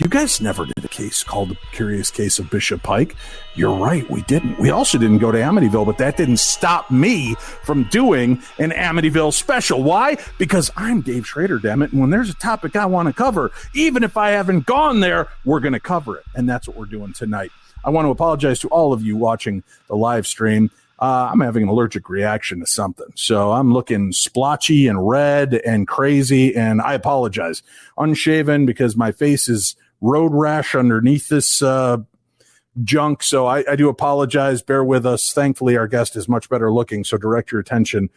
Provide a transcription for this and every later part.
You guys never did a case called The Curious Case of Bishop Pike. You're right, we didn't. We also didn't go to Amityville, but that didn't stop me from doing an Amityville special. Why? Because I'm Dave Schrader, damn it, and when there's a topic I want to cover, even if I haven't gone there, we're going to cover it, and that's what we're doing tonight. I want to apologize to all of you watching the live stream. I'm having an allergic reaction to something, so I'm looking splotchy and red and crazy, and I apologize. Unshaven because my face is road rash underneath this junk, so I do apologize. Bear with us. Thankfully, our guest is much better looking, so direct your attention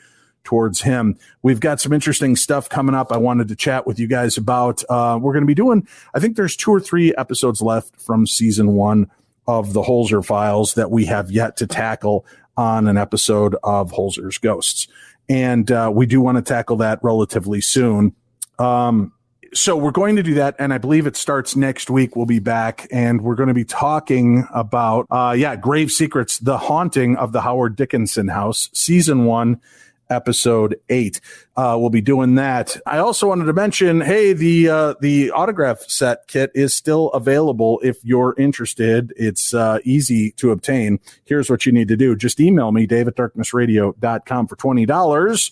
towards him. We've got some interesting stuff coming up I wanted to chat with you guys about. We're going to be doing, I think there's 2 or 3 episodes left from season 1 of the Holzer Files that we have yet to tackle on an episode of Holzer's Ghosts. And we do want to tackle that relatively soon. So we're going to do that, and I believe it starts next week. We'll be back, and we're going to be talking about, Grave Secrets, The Haunting of the Howard Dickinson House, Season 1, Episode 8. We'll be doing that. I also wanted to mention, hey, the autograph set kit is still available if you're interested. It's easy to obtain. Here's what you need to do. Just email me, dave@darknessradio.com for $20.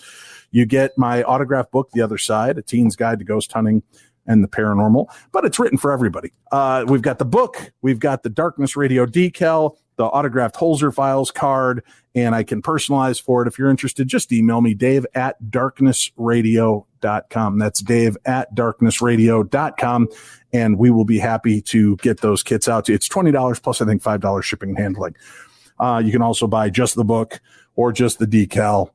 You get my autograph book, The Other Side, A Teen's Guide to Ghost Hunting and the Paranormal, but it's written for everybody. We've got the book, we've got the Darkness Radio decal, the autographed Holzer Files card, and I can personalize for it. If you're interested, just email me, dave@darknessradio.com. That's dave@darknessradio.com, and we will be happy to get those kits out to you. It's $20 plus, I think, $5 shipping and handling. You can also buy just the book or just the decal.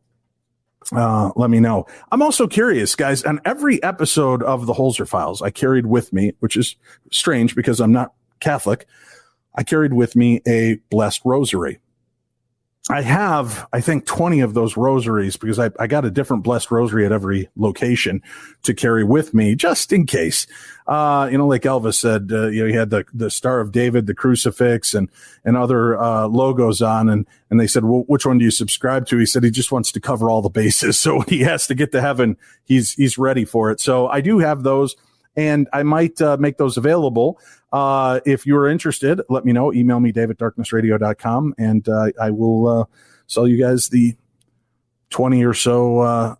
Let me know. I'm also curious, guys, on every episode of the Holzer Files, I carried with me, which is strange because I'm not Catholic, I carried with me a blessed rosary. I have, I think, 20 of those rosaries because I got a different blessed rosary at every location to carry with me just in case. Like Elvis said, he had the Star of David, the crucifix, and other logos on. And they said, well, which one do you subscribe to? He said he just wants to cover all the bases. So when he has to get to heaven, he's ready for it. So I do have those, and I might make those available. If you're interested, let me know. Email me, dave@darknessradio.com, and I will sell you guys the 20 or so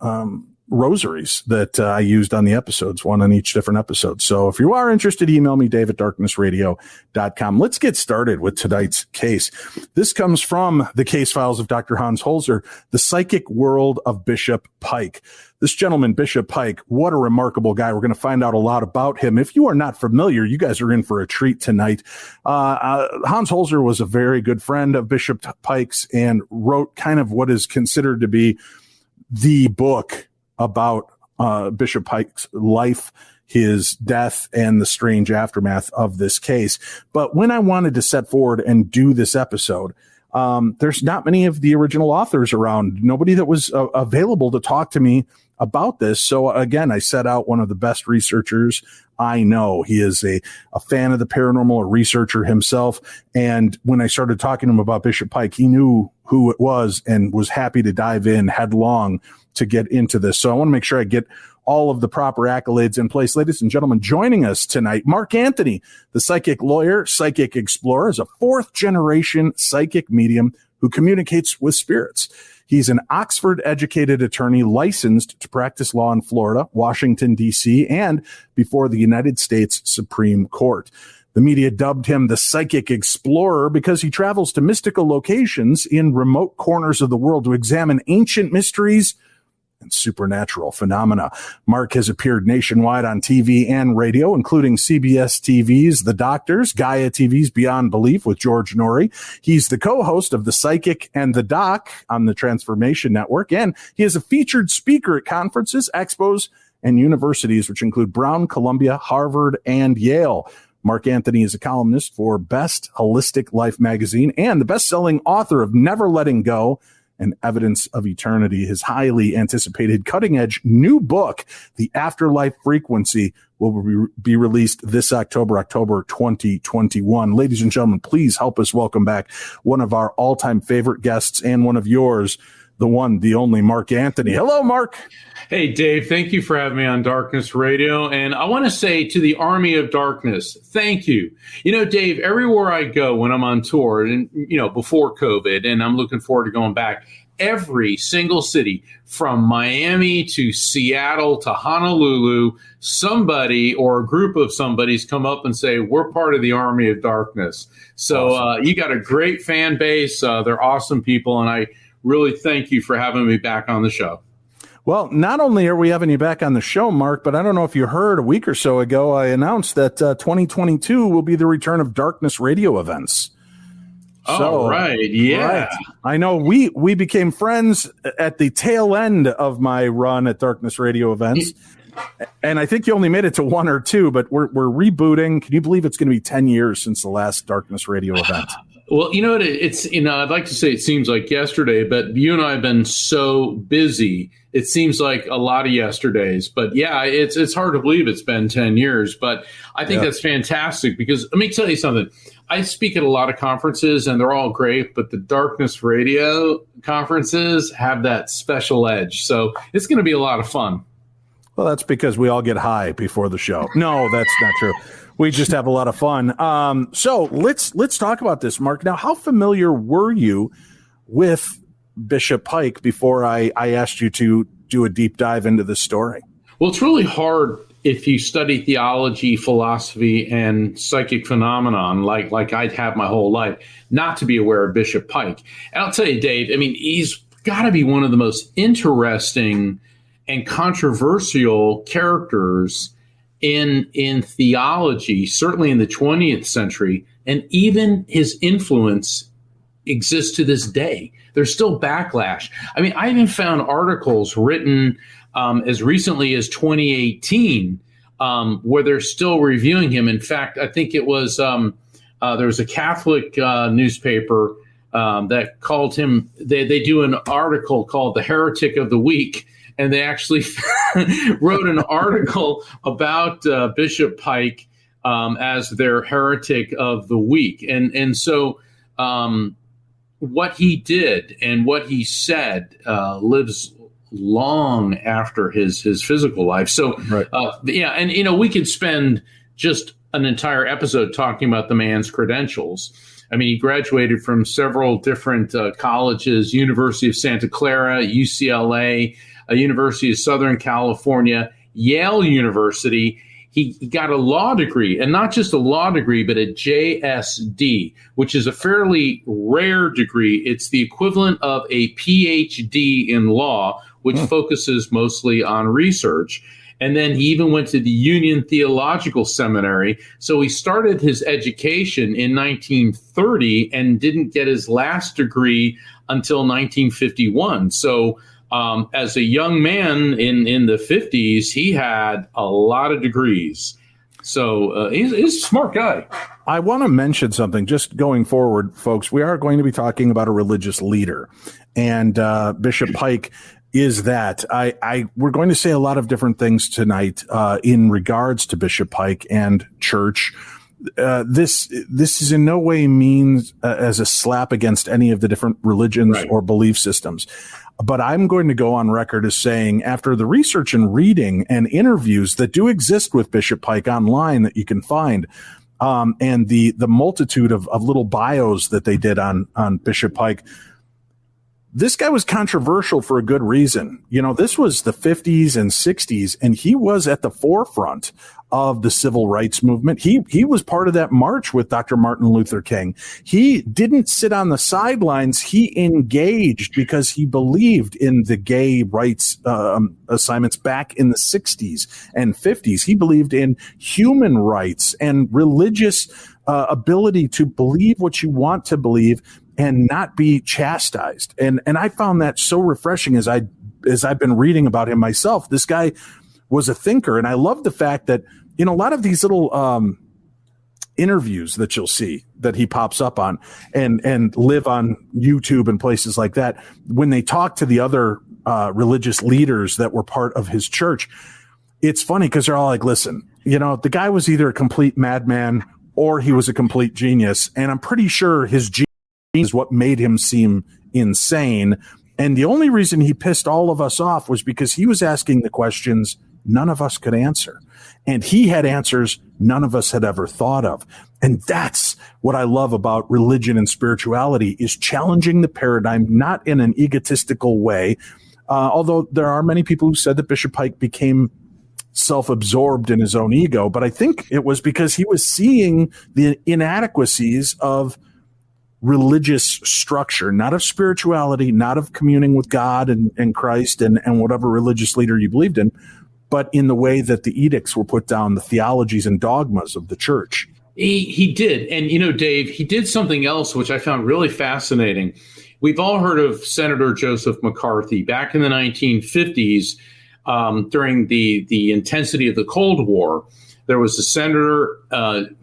rosaries that I used on the episodes, one on each different episode. So if you are interested, email me, dave@darknessradio.com. Let's get started with tonight's case. This comes from the case files of Dr. Hans Holzer, The Psychic World of Bishop Pike. This gentleman, Bishop Pike, what a remarkable guy. We're going to find out a lot about him. If you are not familiar, you guys are in for a treat tonight. Hans Holzer was a very good friend of Bishop Pike's and wrote kind of what is considered to be the book about Bishop Pike's life, his death, and the strange aftermath of this case. But when I wanted to set forward and do this episode, there's not many of the original authors around, nobody that was available to talk to me about this. So again, I set out one of the best researchers I know. He is a fan of the paranormal, a researcher himself. And when I started talking to him about Bishop Pike, he knew who it was and was happy to dive in headlong to get into this. So I want to make sure I get all of the proper accolades in place. Ladies and gentlemen, joining us tonight, Mark Anthony, the psychic lawyer, psychic explorer, is a 4th-generation psychic medium who communicates with spirits. He's an Oxford-educated attorney licensed to practice law in Florida, Washington, D.C., and before the United States Supreme Court. The media dubbed him the Psychic Explorer because he travels to mystical locations in remote corners of the world to examine ancient mysteries and supernatural phenomena. Mark has appeared nationwide on TV and radio, including CBS TV's The Doctors, Gaia TV's Beyond Belief with George Norrie. He's the co-host of The Psychic and the Doc on the Transformation Network, and he is a featured speaker at conferences, expos, and universities, which include Brown, Columbia, Harvard, and Yale. Mark Anthony is a columnist for Best Holistic Life magazine and the best-selling author of Never Letting Go and Evidence of Eternity. His highly anticipated cutting-edge new book, The Afterlife Frequency, will be released this October 2021. Ladies and gentlemen, please help us welcome back one of our all-time favorite guests and one of yours, the one, the only Mark Anthony. Hello, Mark. Hey, Dave, thank you for having me on Darkness Radio. And I want to say to the Army of Darkness, thank you. You know, Dave, everywhere I go when I'm on tour, and, before COVID, and I'm looking forward to going back, every single city from Miami to Seattle to Honolulu, somebody or a group of somebody's come up and say, we're part of the Army of Darkness. So awesome. You got a great fan base. They're awesome people. And I really thank you for having me back on the show. Well, not only are we having you back on the show, Mark, but I don't know if you heard a week or so ago, I announced that 2022 will be the return of Darkness Radio events. Oh, right. Yeah. Right. I know we became friends at the tail end of my run at Darkness Radio events. And I think you only made it to one or two, but we're rebooting. Can you believe it's going to be 10 years since the last Darkness Radio event? Well, you know what? It's, I'd like to say it seems like yesterday, but you and I have been so busy. It seems like a lot of yesterdays. But yeah, it's hard to believe it's been 10 years. But I think that's fantastic because let me tell you something. I speak at a lot of conferences and they're all great, but the Darkness Radio conferences have that special edge. So it's going to be a lot of fun. Well, that's because we all get high before the show. No, that's not true. We just have a lot of fun. So let's talk about this, Mark. Now, how familiar were you with Bishop Pike before I asked you to do a deep dive into this story? Well, it's really hard if you study theology, philosophy, and psychic phenomenon like I'd have my whole life, not to be aware of Bishop Pike. And I'll tell you, Dave, I mean, he's got to be one of the most interesting and controversial characters in theology, certainly in the 20th century, and even his influence exists to this day. There's still backlash. I mean, I even found articles written as recently as 2018 where they're still reviewing him. In fact, I think it was there was a Catholic newspaper that called him, they do an article called The Heretic of the Week. And they actually wrote an article about Bishop Pike as their heretic of the week. And so what he did and what he said lives long after his physical life. So, right. And, we could spend just an entire episode talking about the man's credentials. I mean, he graduated from several different colleges, University of Santa Clara, UCLA, University of Southern California, Yale University. He got a law degree, and not just a law degree, but a JSD, which is a fairly rare degree. It's the equivalent of a PhD in law, which focuses mostly on research. And then he even went to the Union Theological Seminary. So he started his education in 1930 and didn't get his last degree until 1951. So as a young man in the 50s, he had a lot of degrees. So he's a smart guy. I want to mention something just going forward, folks. We are going to be talking about a religious leader, and Bishop Pike is that. We're going to say a lot of different things tonight in regards to Bishop Pike and church. This is in no way means as a slap against any of the different religions or belief systems. But I'm going to go on record as saying, after the research and reading and interviews that do exist with Bishop Pike online that you can find, and the multitude of little bios that they did on Bishop Pike, this guy was controversial for a good reason. This was the 50s and 60s, and he was at the forefront of the civil rights movement. He was part of that march with Dr. Martin Luther King. He didn't sit on the sidelines. He engaged because he believed in the gay rights assignments back in the 60s and 50s. He believed in human rights and religious ability to believe what you want to believe and not be chastised. And I found that so refreshing as I've been reading about him myself. This guy was a thinker. And I love the fact that, a lot of these little interviews that you'll see that he pops up on and live on YouTube and places like that, when they talk to the other religious leaders that were part of his church, it's funny because they're all like, listen, the guy was either a complete madman or he was a complete genius. And I'm pretty sure his genius is what made him seem insane. And the only reason he pissed all of us off was because he was asking the questions none of us could answer. And he had answers none of us had ever thought of. And that's what I love about religion and spirituality, is challenging the paradigm, not in an egotistical way. Although there are many people who said that Bishop Pike became self-absorbed in his own ego, but I think it was because he was seeing the inadequacies of religious structure, not of spirituality, not of communing with God and Christ and whatever religious leader you believed in, but in the way that the edicts were put down, the theologies and dogmas of the church. He did. And, Dave, he did something else, which I found really fascinating. We've all heard of Senator Joseph McCarthy. Back in the 1950s, during the intensity of the Cold War, there was a Senator,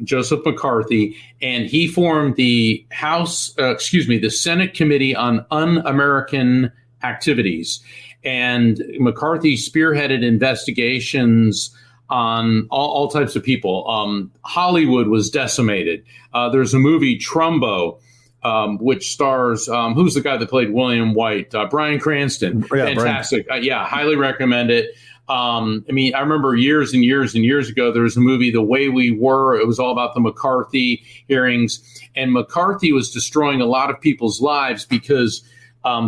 Joseph McCarthy, and he formed the the Senate Committee on Un-American Activities. And McCarthy spearheaded investigations on all types of people. Hollywood was decimated. There's a movie, Trumbo, which stars, who's the guy that played William White? Bryan Cranston. Yeah, fantastic. Highly recommend it. I remember years and years and years ago, there was a movie, The Way We Were. It was all about the McCarthy hearings. And McCarthy was destroying a lot of people's lives because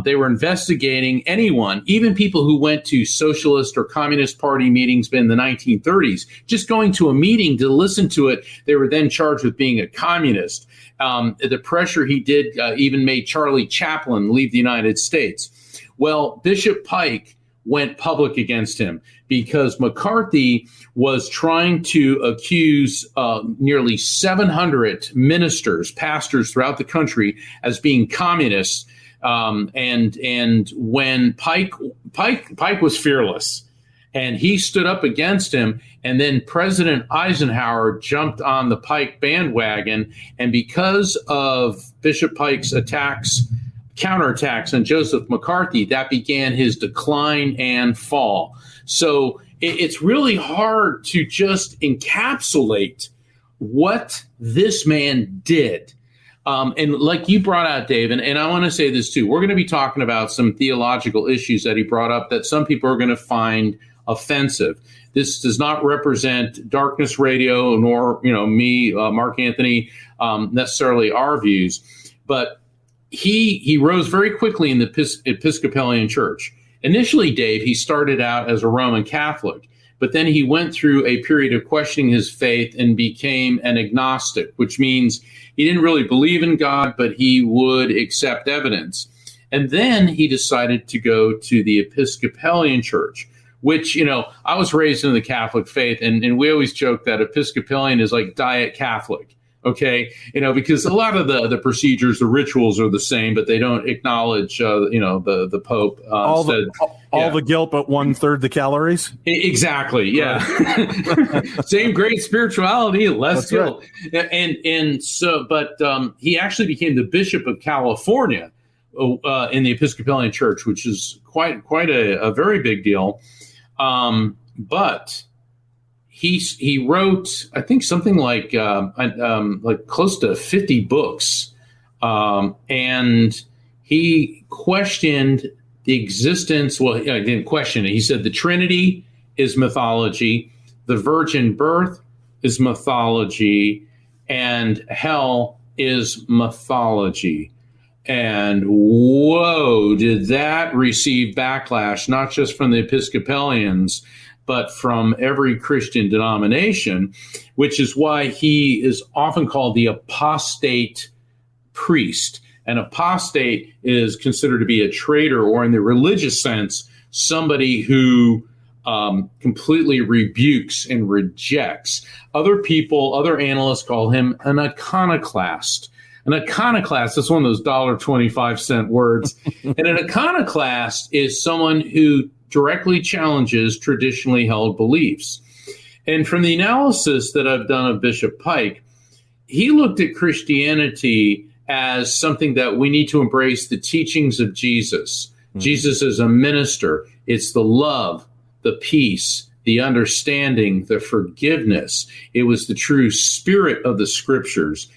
they were investigating anyone, even people who went to socialist or communist party meetings in the 1930s. Just going to a meeting to listen to it, they were then charged with being a communist. The pressure he did even made Charlie Chaplin leave the United States. Well, Bishop Pike went public against him because McCarthy was trying to accuse nearly 700 ministers, pastors throughout the country as being communists. And when Pike was fearless, and he stood up against him, and then President Eisenhower jumped on the Pike bandwagon, and because of Bishop Pike's counterattacks on Joseph McCarthy, that began his decline and fall. So it's really hard to just encapsulate what this man did. And like you brought out, Dave, and I want to say this too, we're going to be talking about some theological issues that he brought up that some people are going to find offensive. This does not represent Darkness Radio, nor, me, Mark Anthony, necessarily our views. But he rose very quickly in the Episcopalian Church. Initially, Dave, he started out as a Roman Catholic, but then he went through a period of questioning his faith and became an agnostic, which means he didn't really believe in God, but he would accept evidence. And then he decided to go to the Episcopalian Church, which, I was raised in the Catholic faith, and we always joke that Episcopalian is like diet Catholic. Okay, because a lot of the procedures, the rituals are the same, but they don't acknowledge, the Pope. All the guilt, but 1/3 the calories. Exactly. Yeah. Same great spirituality, less guilt. Right. And so, but he actually became the Bishop of California in the Episcopalian Church, which is quite a very big deal. But he wrote, I think, something like close to 50 books, and he questioned the existence. Well, I didn't question it. He said the Trinity is mythology, the virgin birth is mythology, and hell is mythology. And whoa, did that receive backlash, not just from the Episcopalians, but from every Christian denomination, which is why he is often called the apostate priest. An apostate is considered to be a traitor, or in the religious sense, somebody who completely rebukes and rejects. Other analysts call him an iconoclast. An iconoclast, that's one of those $1.25 words. And an iconoclast is someone who directly challenges traditionally held beliefs. And from the analysis that I've done of Bishop Pike, he looked at Christianity as something that we need to embrace the teachings of Jesus. Mm-hmm. Jesus is a minister. It's the love, the peace, the understanding, the forgiveness. It was the true spirit of the scriptures.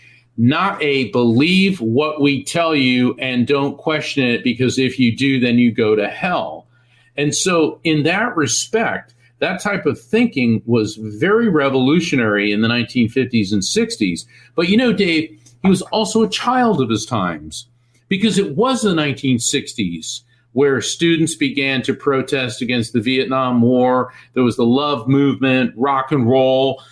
not a believe what we tell you and don't question it, because if you do, then you go to hell. And so in that respect, that type of thinking was very revolutionary in the 1950s and 60s. But Dave, he was also a child of his times, because it was the 1960s where students began to protest against the Vietnam War. There was the love movement, rock and roll.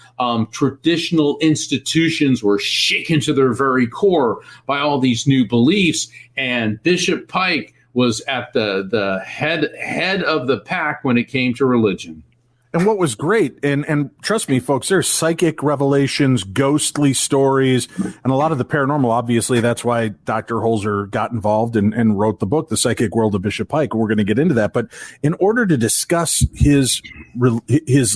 Traditional institutions were shaken to their very core by all these new beliefs. And Bishop Pike was at the head of the pack when it came to religion. And what was great, and trust me, folks, there's psychic revelations, ghostly stories, and a lot of the paranormal. Obviously, that's why Dr. Holzer got involved and wrote the book, The Psychic World of Bishop Pike. We're going to get into that. But in order to discuss his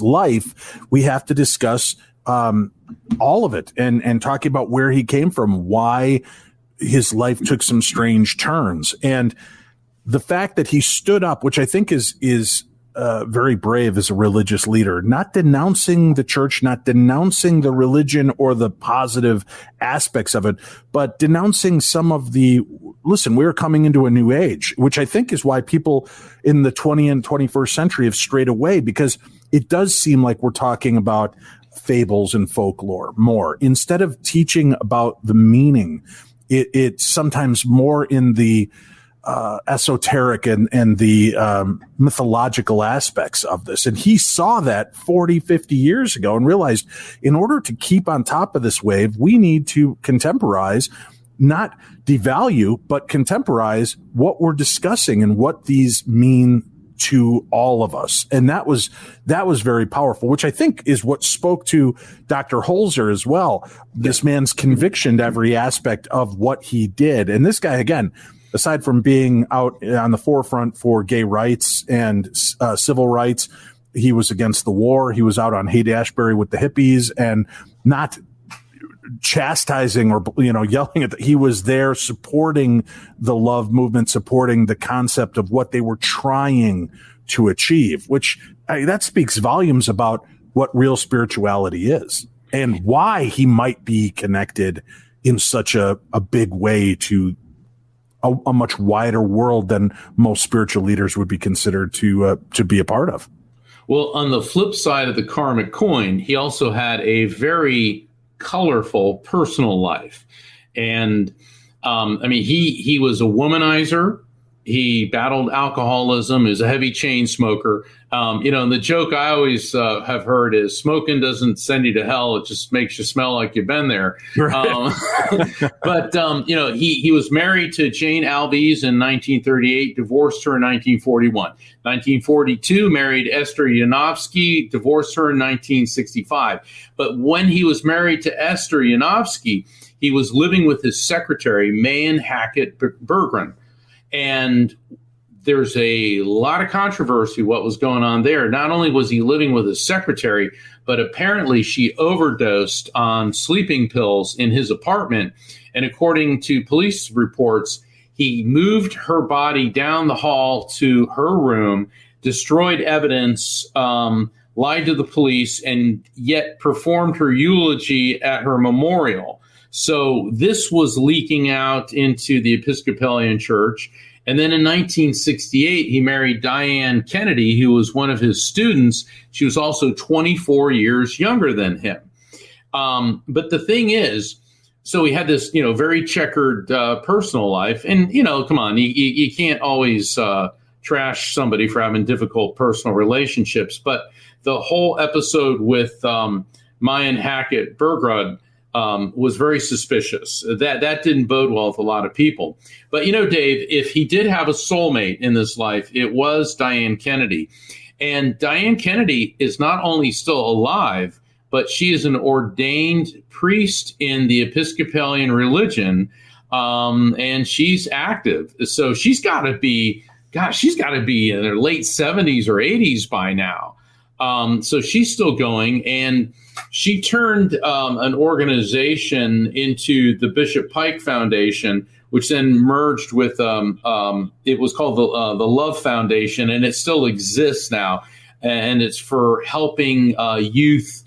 life, we have to discuss all of it and talking about where he came from, why his life took some strange turns, and the fact that he stood up, which I think is very brave as a religious leader, not denouncing the church, not denouncing the religion or the positive aspects of it, but denouncing some of listen, we're coming into a new age, which I think is why people in the 20th and 21st century have strayed away, because it does seem like we're talking about fables and folklore more instead of teaching about the meaning. It's sometimes more in the esoteric and the mythological aspects of this. And he saw that 40, 50 years ago and realized in order to keep on top of this wave, we need to contemporize, not devalue, but contemporize what we're discussing and what these mean to all of us. And that was very powerful, which I think is what spoke to Dr. Holzer as well. This man's conviction to every aspect of what he did. And this guy, again, aside from being out on the forefront for gay rights and civil rights, he was against the war. He was out on Haight-Ashbury with the hippies and not chastising or yelling at he was there supporting the love movement, supporting the concept of what they were trying to achieve, which that speaks volumes about what real spirituality is and why he might be connected in such a big way to a much wider world than most spiritual leaders would be considered to be a part of. Well, on the flip side of the karmic coin, he also had a very colorful personal life. And he was a womanizer. He battled alcoholism, is a heavy chain smoker. And the joke I always have heard is smoking doesn't send you to hell. It just makes you smell like you've been there. Right. But he was married to Jane Alves in 1938, divorced her in 1941. 1942, married Esther Yanofsky, divorced her in 1965. But when he was married to Esther Yanofsky, he was living with his secretary, Mayan Hackett Bergren. And there's a lot of controversy what was going on there. Not only was he living with his secretary, but apparently she overdosed on sleeping pills in his apartment. And according to police reports, he moved her body down the hall to her room, destroyed evidence, lied to the police, and yet performed her eulogy at her memorial. So this was leaking out into the Episcopalian Church. And then in 1968, he married Diane Kennedy, who was one of his students. She was also 24 years younger than him. But the thing is, so he had this, very checkered personal life. And, come on, you can't always trash somebody for having difficult personal relationships. But the whole episode with Mayan Hackett Bergren was very suspicious. That didn't bode well with a lot of people. But, Dave, if he did have a soulmate in this life, it was Diane Kennedy. And Diane Kennedy is not only still alive, but she is an ordained priest in the Episcopalian religion, and she's active. So she's got to be in her late 70s or 80s by now. So she's still going, and she turned an organization into the Bishop Pike Foundation, which then merged with it was called the Love Foundation, and it still exists now, and it's for helping youth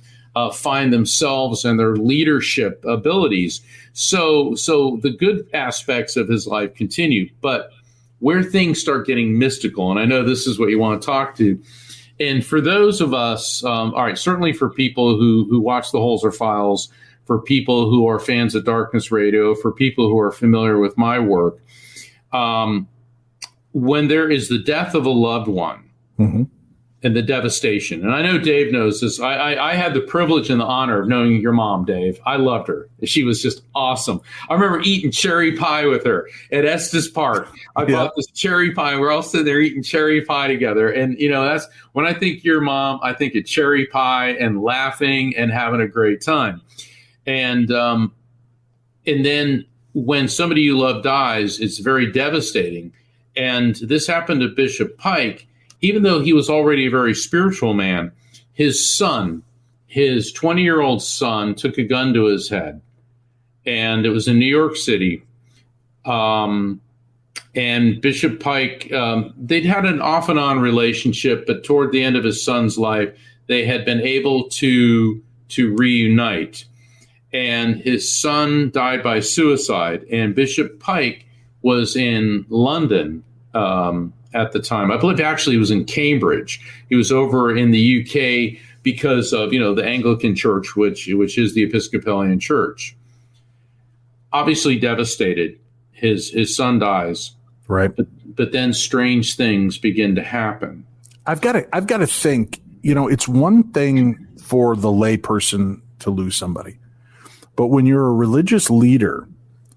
find themselves and their leadership abilities. So the good aspects of his life continue, but where things start getting mystical, and I know this is what you want to talk to. And for those of us, all right, certainly for people who watch the Holzer Files, for people who are fans of Darkness Radio, for people who are familiar with my work, when there is the death of a loved one and the devastation, and I know Dave knows this. I had the privilege and the honor of knowing your mom, Dave. I loved her. She was just awesome. I remember eating cherry pie with her at Estes Park. I bought this cherry pie. We're all sitting there eating cherry pie together. And, that's when I think your mom, I think of cherry pie and laughing and having a great time. And then when somebody you love dies, it's very devastating. And this happened to Bishop Pike. Even though he was already a very spiritual man, his son, his 20-year-old son, took a gun to his head. And it was in New York City. And Bishop Pike, they'd had an off and on relationship, but toward the end of his son's life, they had been able to reunite. And his son died by suicide. And Bishop Pike was in London at the time. I believe actually he was in Cambridge. He was over in the UK because of, the Anglican Church, which is the Episcopalian Church. Obviously devastated. His son dies. Right. But then strange things begin to happen. I've got to think, it's one thing for the lay person to lose somebody. But when you're a religious leader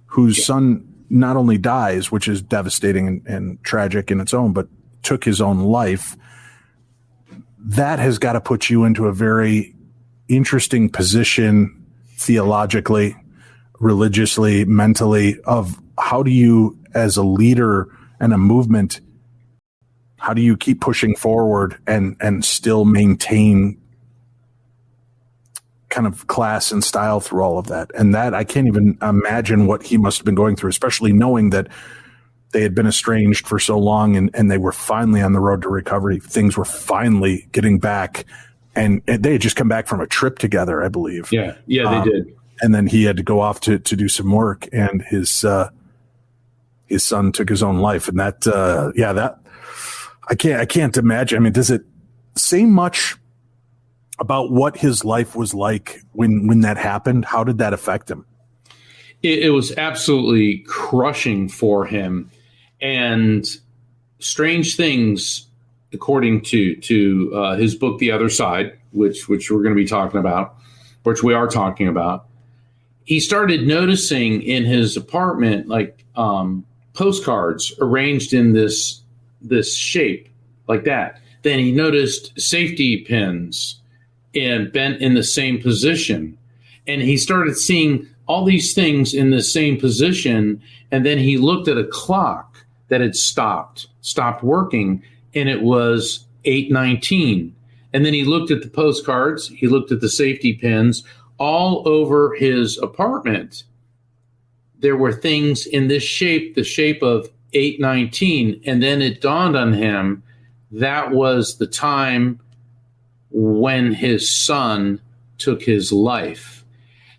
whose son not only dies, which is devastating and tragic in its own, but took his own life, that has got to put you into a very interesting position theologically, religiously, mentally, of how do you, as a leader and a movement, how do you keep pushing forward and still maintain kind of class and style through all of that? And that, I can't even imagine what he must have been going through, especially knowing that they had been estranged for so long and they were finally on the road to recovery. Things were finally getting back, and they had just come back from a trip together, I believe. Yeah, they did. And then he had to go off to do some work, and his son took his own life. And that I can't imagine. I mean, does it say much about what his life was like when that happened? How did that affect him? It was absolutely crushing for him, and strange things, according to his book, The Other Side, which we're going to be talking about, which we are talking about. He started noticing in his apartment, like postcards arranged in this shape like that. Then he noticed safety pins and bent in the same position. And he started seeing all these things in the same position. And then he looked at a clock that had stopped working, and it was 8:19. And then he looked at the postcards, he looked at the safety pins all over his apartment. There were things in this shape, the shape of 8:19. And then it dawned on him that was the time when his son took his life.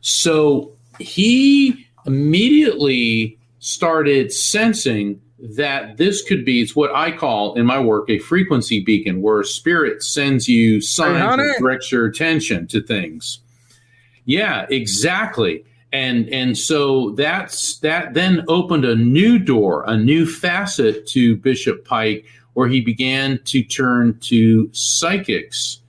So he immediately started sensing that this could be, it's what I call in my work a frequency beacon, where spirit sends you signs and directs your attention to things. Yeah, exactly. And so that then opened a new door, a new facet to Bishop Pike, where he began to turn to psychics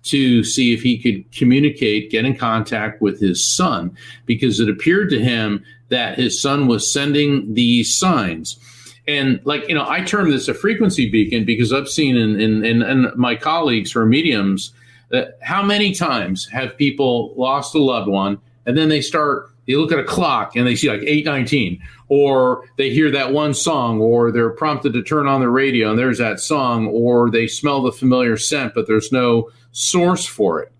to see if he could communicate, get in contact with his son, because it appeared to him that his son was sending these signs. And I term this a frequency beacon because I've seen in my colleagues who are mediums, how many times have people lost a loved one, and then they look at a clock and they see like 8:19, or they hear that one song, or they're prompted to turn on the radio and there's that song, or they smell the familiar scent, but there's no source for it.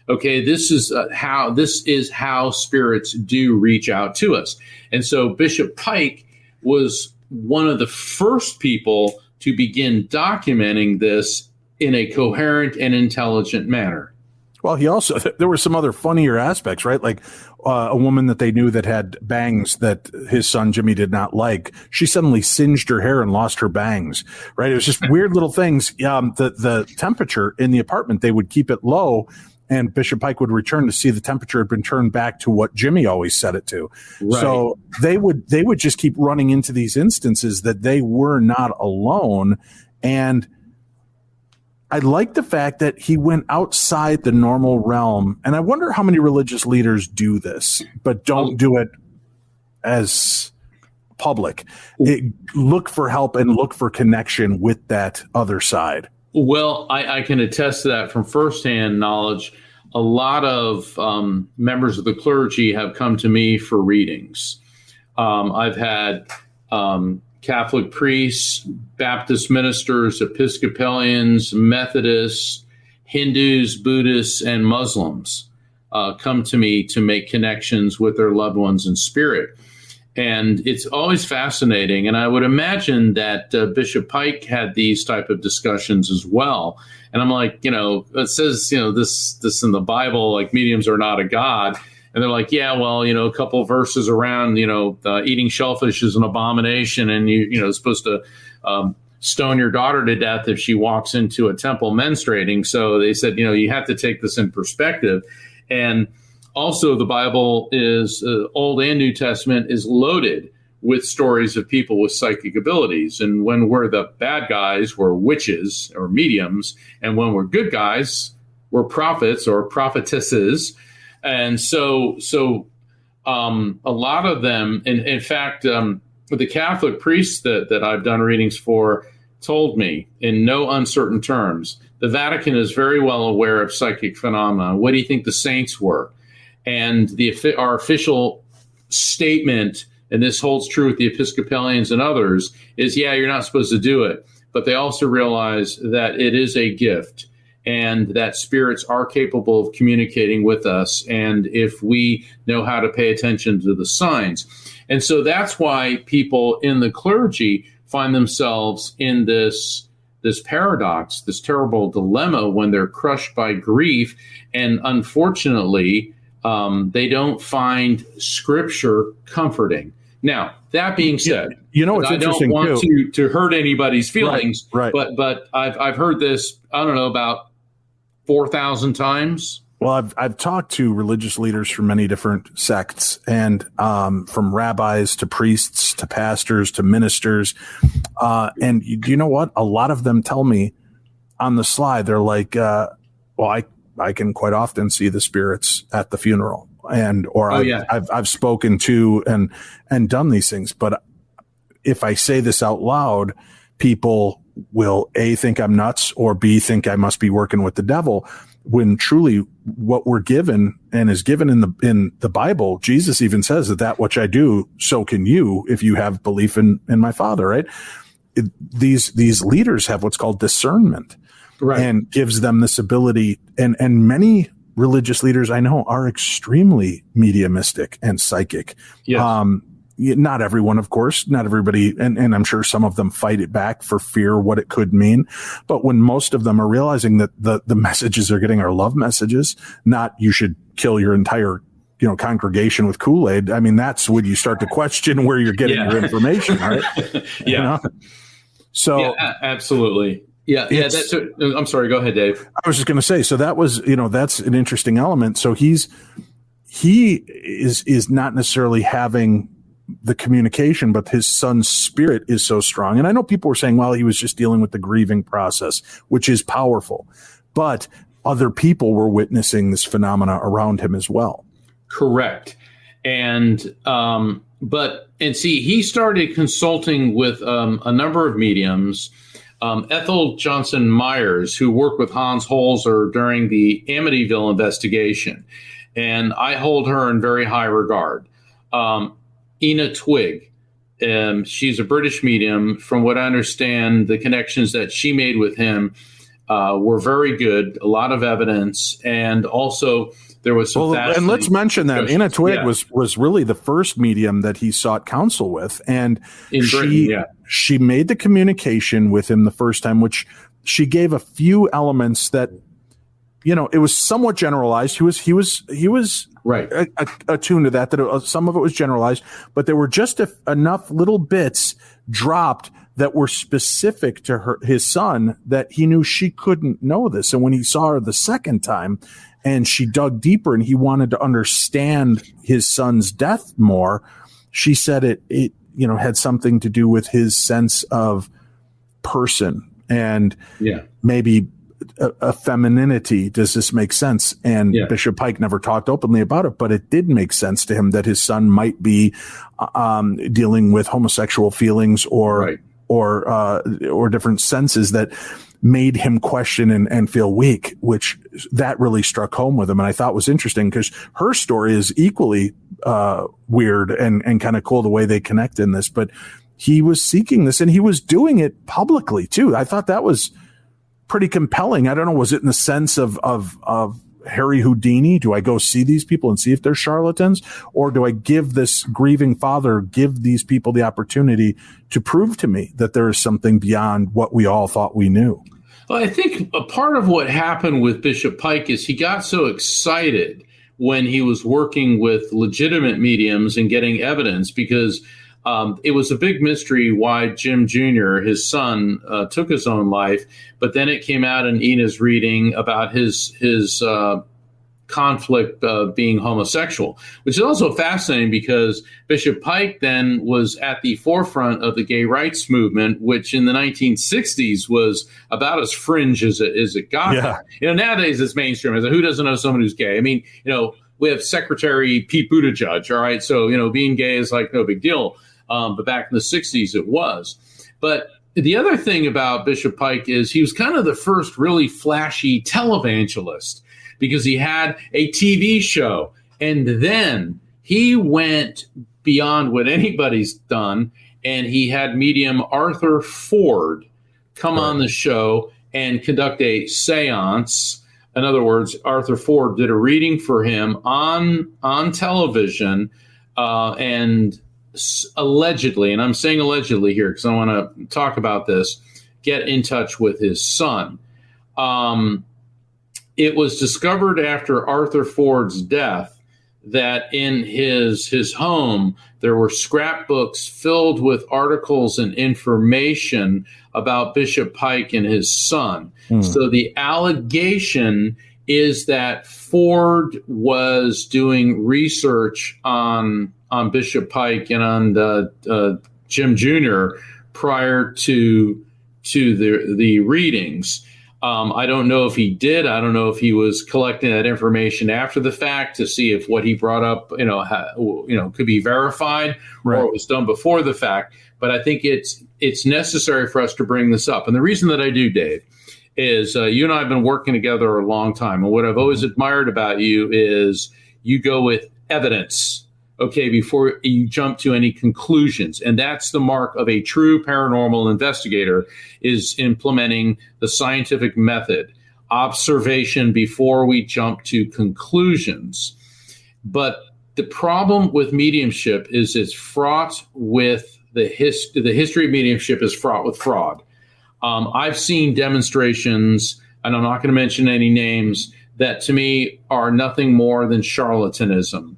Okay, this is how spirits do reach out to us. And so Bishop Pike was one of the first people to begin documenting this in a coherent and intelligent manner. Well, he also, there were some other funnier aspects, right? Like a woman that they knew that had bangs that his son Jimmy did not like. She suddenly singed her hair and lost her bangs, right? It was just weird little things. The temperature in the apartment, they would keep it low, and Bishop Pike would return to see the temperature had been turned back to what Jimmy always set it to. Right. So they would just keep running into these instances that they were not alone. And I like the fact that he went outside the normal realm. And I wonder how many religious leaders do this, but don't do it as public. Look for help and look for connection with that other side. Well, I can attest to that from firsthand knowledge. A lot of members of the clergy have come to me for readings. I've had Catholic priests, Baptist ministers, Episcopalians, Methodists, Hindus, Buddhists, and Muslims come to me to make connections with their loved ones in spirit. And it's always fascinating. And I would imagine that Bishop Pike had these type of discussions as well. And I'm like, it says, this in the Bible, like mediums are not a god. And they're like, yeah, well, a couple of verses around, eating shellfish is an abomination. And you're supposed to stone your daughter to death if she walks into a temple menstruating. So they said, you have to take this in perspective. And also, the Bible is Old and New Testament is loaded with stories of people with psychic abilities. And when we're the bad guys, we're witches or mediums. And when we're good guys, we're prophets or prophetesses. And so a lot of them, in fact, the Catholic priests that I've done readings for told me in no uncertain terms, the Vatican is very well aware of psychic phenomena. What do you think the saints were? And our official statement, and this holds true with the Episcopalians and others, is, yeah, you're not supposed to do it. But they also realize that it is a gift and that spirits are capable of communicating with us. And if we know how to pay attention to the signs. And so that's why people in the clergy find themselves in this paradox, this terrible dilemma when they're crushed by grief. And unfortunately, they don't find Scripture comforting. Now, that being said, it's I don't want to hurt anybody's feelings, right. But I've heard this, I don't know, about 4,000 times. Well, I've talked to religious leaders from many different sects, and from rabbis to priests to pastors to ministers. And you know what? A lot of them tell me on the sly, they're like, I can quite often see the spirits at the funeral, I've spoken to and done these things. But if I say this out loud, people will A, think I'm nuts, or B, think I must be working with the devil, when truly what we're given and is given in the Bible, Jesus even says that which I do, so can you, if you have belief in my Father, right? These leaders have what's called discernment. Right. And gives them this ability. And many religious leaders I know are extremely mediumistic and psychic. Yes. Not everyone, of course, not everybody. And I'm sure some of them fight it back for fear what it could mean. But when most of them are realizing that the messages they're getting are love messages, not you should kill your entire congregation with Kool-Aid. I mean, that's when you start to question where you're getting your information, right? Yeah. So yeah, absolutely. Yeah. I'm sorry. Go ahead, Dave. I was just going to say, so that was, that's an interesting element. So he is not necessarily having the communication, but his son's spirit is so strong. And I know people were saying, well, he was just dealing with the grieving process, which is powerful, but other people were witnessing this phenomena around him as well. Correct. And, he started consulting with a number of mediums. Ethel Johnson Myers, who worked with Hans Holzer during the Amityville investigation. And I hold her in very high regard. Ina Twigg, she's a British medium. From what I understand, the connections that she made with him were very good, a lot of evidence. And also there was some and let's mention that Ina Twigg was really the first medium that he sought counsel with. And she made the communication with him the first time, which she gave a few elements that it was somewhat generalized. He was right attuned to that some of it was generalized, but there were just enough little bits dropped that were specific to his son that he knew she couldn't know this. And when he saw her the second time and she dug deeper and he wanted to understand his son's death more, she said it had something to do with his sense of person and maybe a femininity. Does this make sense? And Bishop Pike never talked openly about it, but it did make sense to him that his son might be dealing with homosexual feelings or different senses that made him question and feel weak, which that really struck home with him. And I thought was interesting because her story is equally weird and kind of cool the way they connect in this, but he was seeking this and he was doing it publicly too. I thought that was pretty compelling. I don't know. Was it in the sense of Harry Houdini? Do I go see these people and see if they're charlatans? Or do I give this grieving father, give these people the opportunity to prove to me that there is something beyond what we all thought we knew? Well, I think a part of what happened with Bishop Pike is he got so excited when he was working with legitimate mediums and getting evidence because it was a big mystery why Jim Jr., his son, took his own life. But then it came out in Ina's reading about his conflict being homosexual, which is also fascinating because Bishop Pike then was at the forefront of the gay rights movement, which in the 1960s was about as fringe as it got. Yeah. Nowadays it's mainstream. Who doesn't know someone who's gay? I mean, we have Secretary Pete Buttigieg. All right. So, being gay is like no big deal. But back in the 60s, it was. But the other thing about Bishop Pike is he was kind of the first really flashy televangelist because he had a TV show. And then he went beyond what anybody's done. And he had medium Arthur Ford come on the show and conduct a seance. In other words, Arthur Ford did a reading for him on television and allegedly, and I'm saying allegedly here because I want to talk about this, get in touch with his son. It was discovered after Arthur Ford's death that in his home there were scrapbooks filled with articles and information about Bishop Pike and his son. So the allegation is that Ford was doing research on Bishop Pike and on Jim Jr. prior to the readings. I don't know if he did. I don't know if he was collecting that information after the fact to see if what he brought up, could be verified or it was done before the fact. But I think it's necessary for us to bring this up. And the reason that I do, Dave, is you and I have been working together a long time. And what I've always admired about you is you go with evidence, before you jump to any conclusions. And that's the mark of a true paranormal investigator, is implementing the scientific method, observation before we jump to conclusions. But the problem with mediumship is it's fraught with the history of mediumship is fraught with fraud. I've seen demonstrations, and I'm not going to mention any names, that to me are nothing more than charlatanism.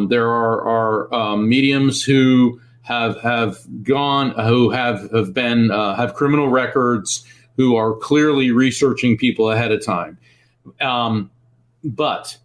There are mediums who have gone, who have criminal records, who are clearly researching people ahead of time. But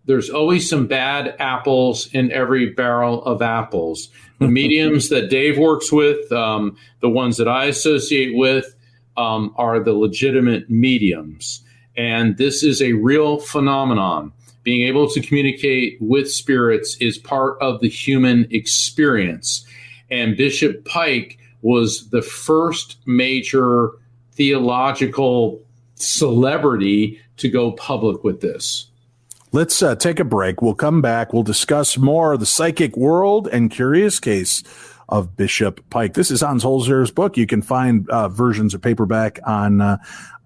there's always some bad apples in every barrel of apples. The mediums that Dave works with, the ones that I associate with, are the legitimate mediums. And this is a real phenomenon. Being able to communicate with spirits is part of the human experience. And Bishop Pike was the first major theological celebrity to go public with this. Let's take a break. We'll come back. We'll discuss more of the psychic world and curious case of Bishop Pike. This is Hans Holzer's book. You can find versions of paperback on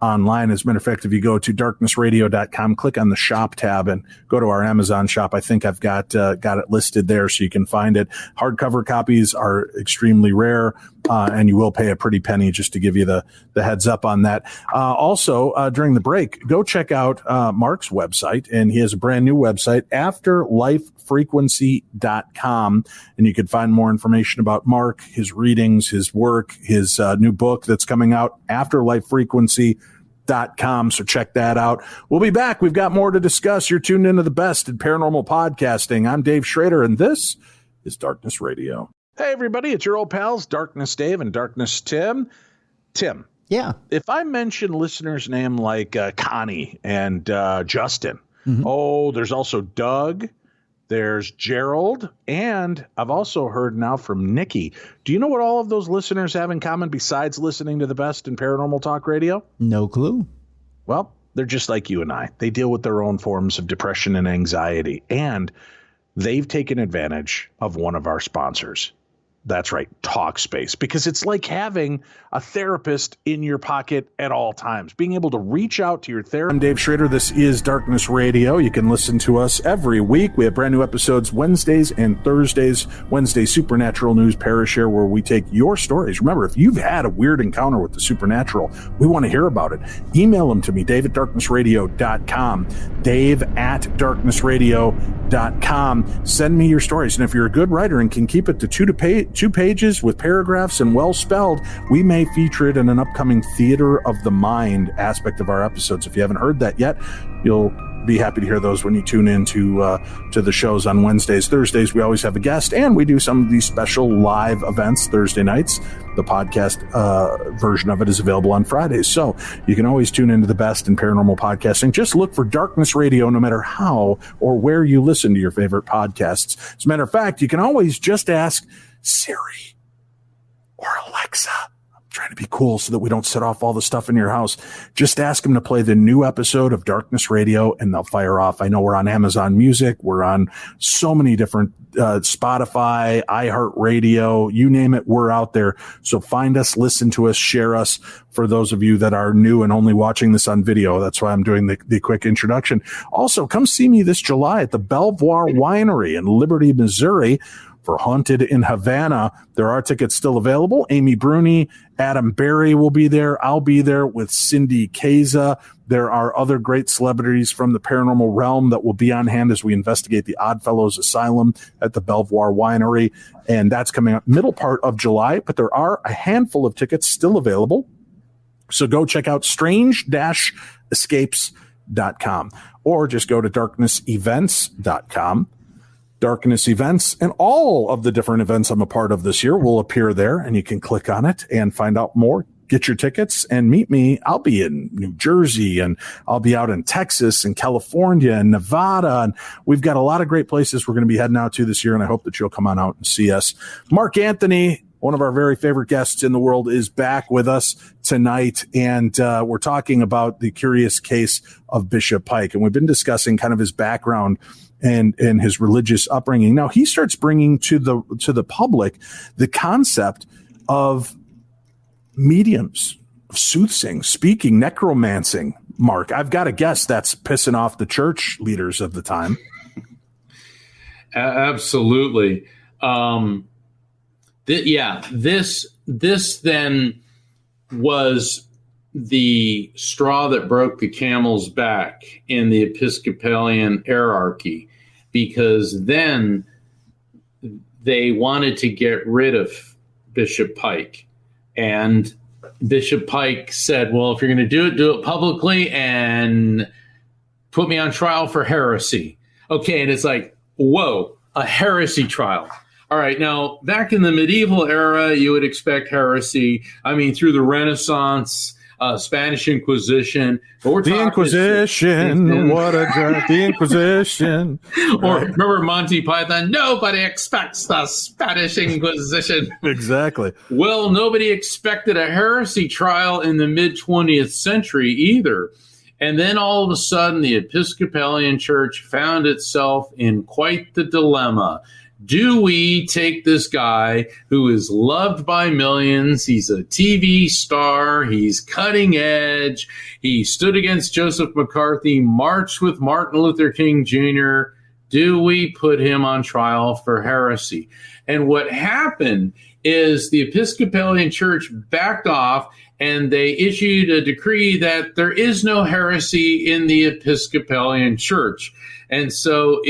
online. As a matter of fact, if you go to darknessradio.com, click on the shop tab and go to our Amazon shop, I think I've got it listed there so you can find it. Hardcover copies are extremely rare, and you will pay a pretty penny, just to give you the heads up on that. Also, during the break, go check out Mark's website, and he has a brand new website, afterlifefrequency.com, and you can find more information about Mark, his readings, his work, his new book that's coming out, afterlifefrequency.com. So check that out. We'll be back. We've got more to discuss. You're tuned into the best in paranormal podcasting. I'm Dave Schrader, and this is Darkness Radio. Hey, everybody. It's your old pals, Darkness Dave and Darkness Tim. Tim. Yeah. If I mention listeners' name like Connie and Justin, there's also Doug, there's Gerald, and I've also heard now from Nikki. Do you know what all of those listeners have in common besides listening to the best in paranormal talk radio? No clue. Well, they're just like you and I. They deal with their own forms of depression and anxiety, and they've taken advantage of one of our sponsors. That's right, Talkspace, because it's like having a therapist in your pocket at all times, being able to reach out to your therapist. I'm Dave Schrader. This is Darkness Radio. You can listen to us every week. We have brand new episodes Wednesdays and Thursdays. Wednesday, Supernatural News Parashare, where we take your stories. Remember, if you've had a weird encounter with the supernatural, we want to hear about it. Email them to me, dave@darknessradio.com, dave@darknessradio.com. Send me your stories. And if you're a good writer and can keep it to two pages with paragraphs and well spelled, we may feature it in an upcoming Theater of the Mind aspect of our episodes. If you haven't heard that yet, you'll be happy to hear those when you tune in to the shows on Wednesdays. Thursdays, we always have a guest, and we do some of these special live events Thursday nights. The podcast version of it is available on Fridays. So you can always tune into the best in paranormal podcasting. Just look for Darkness Radio no matter how or where you listen to your favorite podcasts. As a matter of fact, you can always just ask Siri or Alexa. I'm trying to be cool so that we don't set off all the stuff in your house. Just ask them to play the new episode of Darkness Radio and they'll fire off. I know we're on Amazon Music. We're on so many different Spotify, iHeartRadio, you name it, we're out there. So find us, listen to us, share us. For those of you that are new and only watching this on video, that's why I'm doing the quick introduction. Also, come see me this July at the Belvoir Winery in Liberty, Missouri, for Haunted in Havana. There are tickets still available. Amy Bruni, Adam Berry will be there. I'll be there with Cindy Keza. There are other great celebrities from the paranormal realm that will be on hand as we investigate the Oddfellows Asylum at the Belvoir Winery. And that's coming up middle part of July, but there are a handful of tickets still available. So go check out strange-escapes.com or just go to darknessevents.com. Darkness Events, and all of the different events I'm a part of this year will appear there, and you can click on it and find out more. Get your tickets and meet me. I'll be in New Jersey, and I'll be out in Texas and California and Nevada, and we've got a lot of great places we're going to be heading out to this year, and I hope that you'll come on out and see us. Mark Anthony, one of our very favorite guests in the world, is back with us tonight, and we're talking about the curious case of Bishop Pike, and we've been discussing kind of his background and his religious upbringing. Now he starts bringing to the public the concept of mediums, of soothsaying, speaking, necromancing. Mark, I've got a guess that's pissing off the church leaders of the time. Absolutely. This then was the straw that broke the camel's back in the Episcopalian hierarchy, because then they wanted to get rid of Bishop Pike. And Bishop Pike said, well, if you're going to do it publicly and put me on trial for heresy. Okay, and it's like, whoa, a heresy trial. All right, now, back in the medieval era, you would expect heresy. I mean, through the Renaissance, Spanish Inquisition. But we're the Inquisition, what a jerk, the Inquisition. Or remember Monty Python? Nobody expects the Spanish Inquisition. Exactly. Well, nobody expected a heresy trial in the mid-20th century either. And then all of a sudden, the Episcopalian Church found itself in quite the dilemma. Do we take this guy who is loved by millions? He's a TV star. He's cutting edge. He stood against Joseph McCarthy, marched with Martin Luther King Jr. Do we put him on trial for heresy? And what happened is the Episcopalian Church backed off, and they issued a decree that there is no heresy in the Episcopalian Church. And so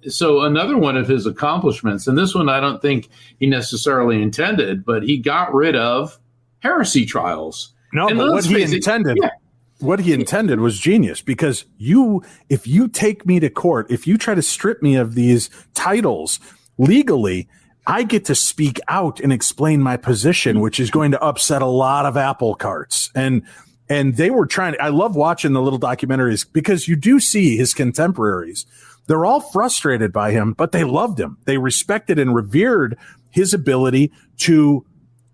so another one of his accomplishments, and this one I don't think he necessarily intended, but he got rid of heresy trials. No, and but what he intended was genius, because if you take me to court, if you try to strip me of these titles legally, I get to speak out and explain my position, which is going to upset a lot of apple carts. And they were I love watching the little documentaries, because you do see his contemporaries. They're all frustrated by him, but they loved him. They respected and revered his ability to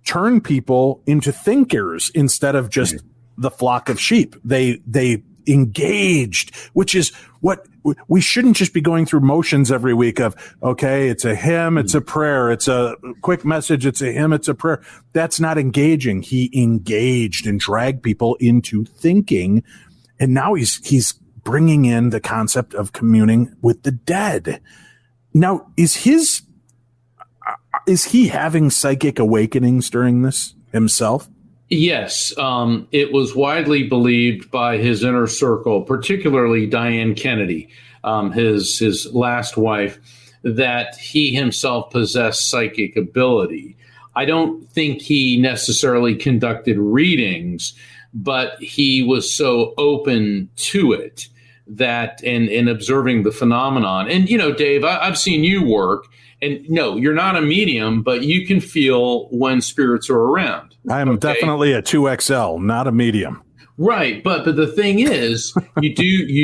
turn people into thinkers instead of just the flock of sheep. They engaged, which is what we shouldn't just be going through motions every week of, okay, it's a hymn, it's a prayer, it's a quick message, it's a hymn, it's a prayer. That's not engaging. He engaged and dragged people into thinking. And now he's bringing in the concept of communing with the dead. Now, is he having psychic awakenings during this himself? Yes, it was widely believed by his inner circle, particularly Diane Kennedy, his last wife, that he himself possessed psychic ability. I don't think he necessarily conducted readings, but he was so open to it that in observing the phenomenon. And, Dave, I've seen you work. And no, you're not a medium, but you can feel when spirits are around. I am definitely a 2XL, not a medium. Right. But the thing is, you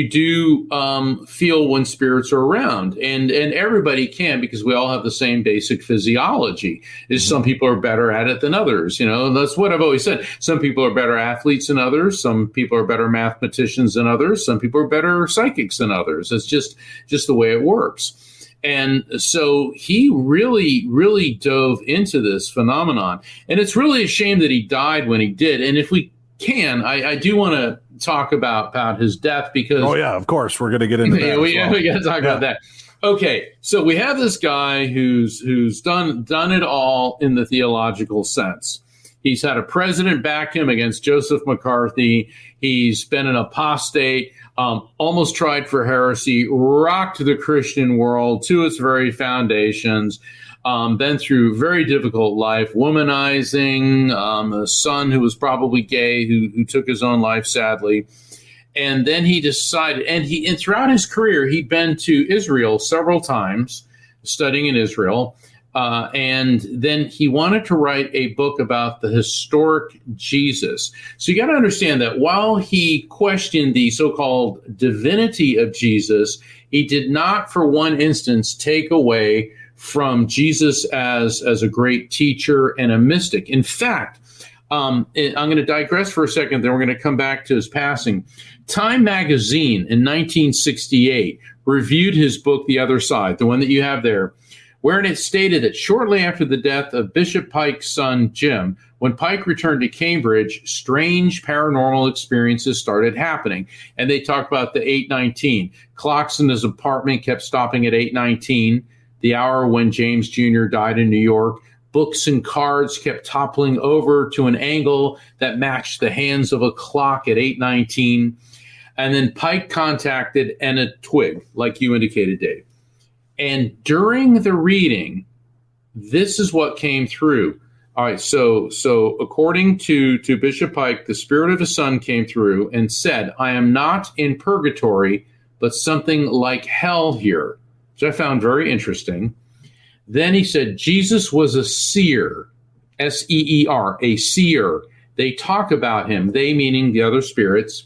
do feel when spirits are around, and everybody can, because we all have the same basic physiology. Some people are better at it than others. That's what I've always said. Some people are better athletes than others. Some people are better mathematicians than others. Some people are better psychics than others. It's just the way it works. And so he really, really dove into this phenomenon. And it's really a shame that he died when he did. And if we can, I do want to talk about his death, because... Oh, yeah, of course. We're going to get into that. We got to talk about that. Okay, so we have this guy who's done it all in the theological sense. He's had a president back him against Joseph McCarthy. He's been an apostate. Almost tried for heresy, rocked the Christian world to its very foundations, been through very difficult life, womanizing, a son who was probably gay, who took his own life, sadly. And then he decided, and throughout his career, he'd been to Israel several times, studying in Israel. And then he wanted to write a book about the historic Jesus. So you got to understand that while he questioned the so-called divinity of Jesus, he did not for one instance take away from Jesus as a great teacher and a mystic. In fact, I'm going to digress for a second, then we're going to come back to his passing. Time magazine in 1968 reviewed his book, The Other Side, the one that you have there, wherein it stated that shortly after the death of Bishop Pike's son, Jim, when Pike returned to Cambridge, strange paranormal experiences started happening. And they talk about the 8:19. Clocks in his apartment kept stopping at 8:19, the hour when James Jr. died in New York. Books and cards kept toppling over to an angle that matched the hands of a clock at 8:19. And then Pike contacted Enna Twigg, like you indicated, Dave. And during the reading, this is what came through. All right, so according to Bishop Pike, the spirit of his son came through and said, I am not in purgatory, but something like hell here, which I found very interesting. Then he said, Jesus was a seer, S-E-E-R, a seer. They talk about him, they meaning the other spirits,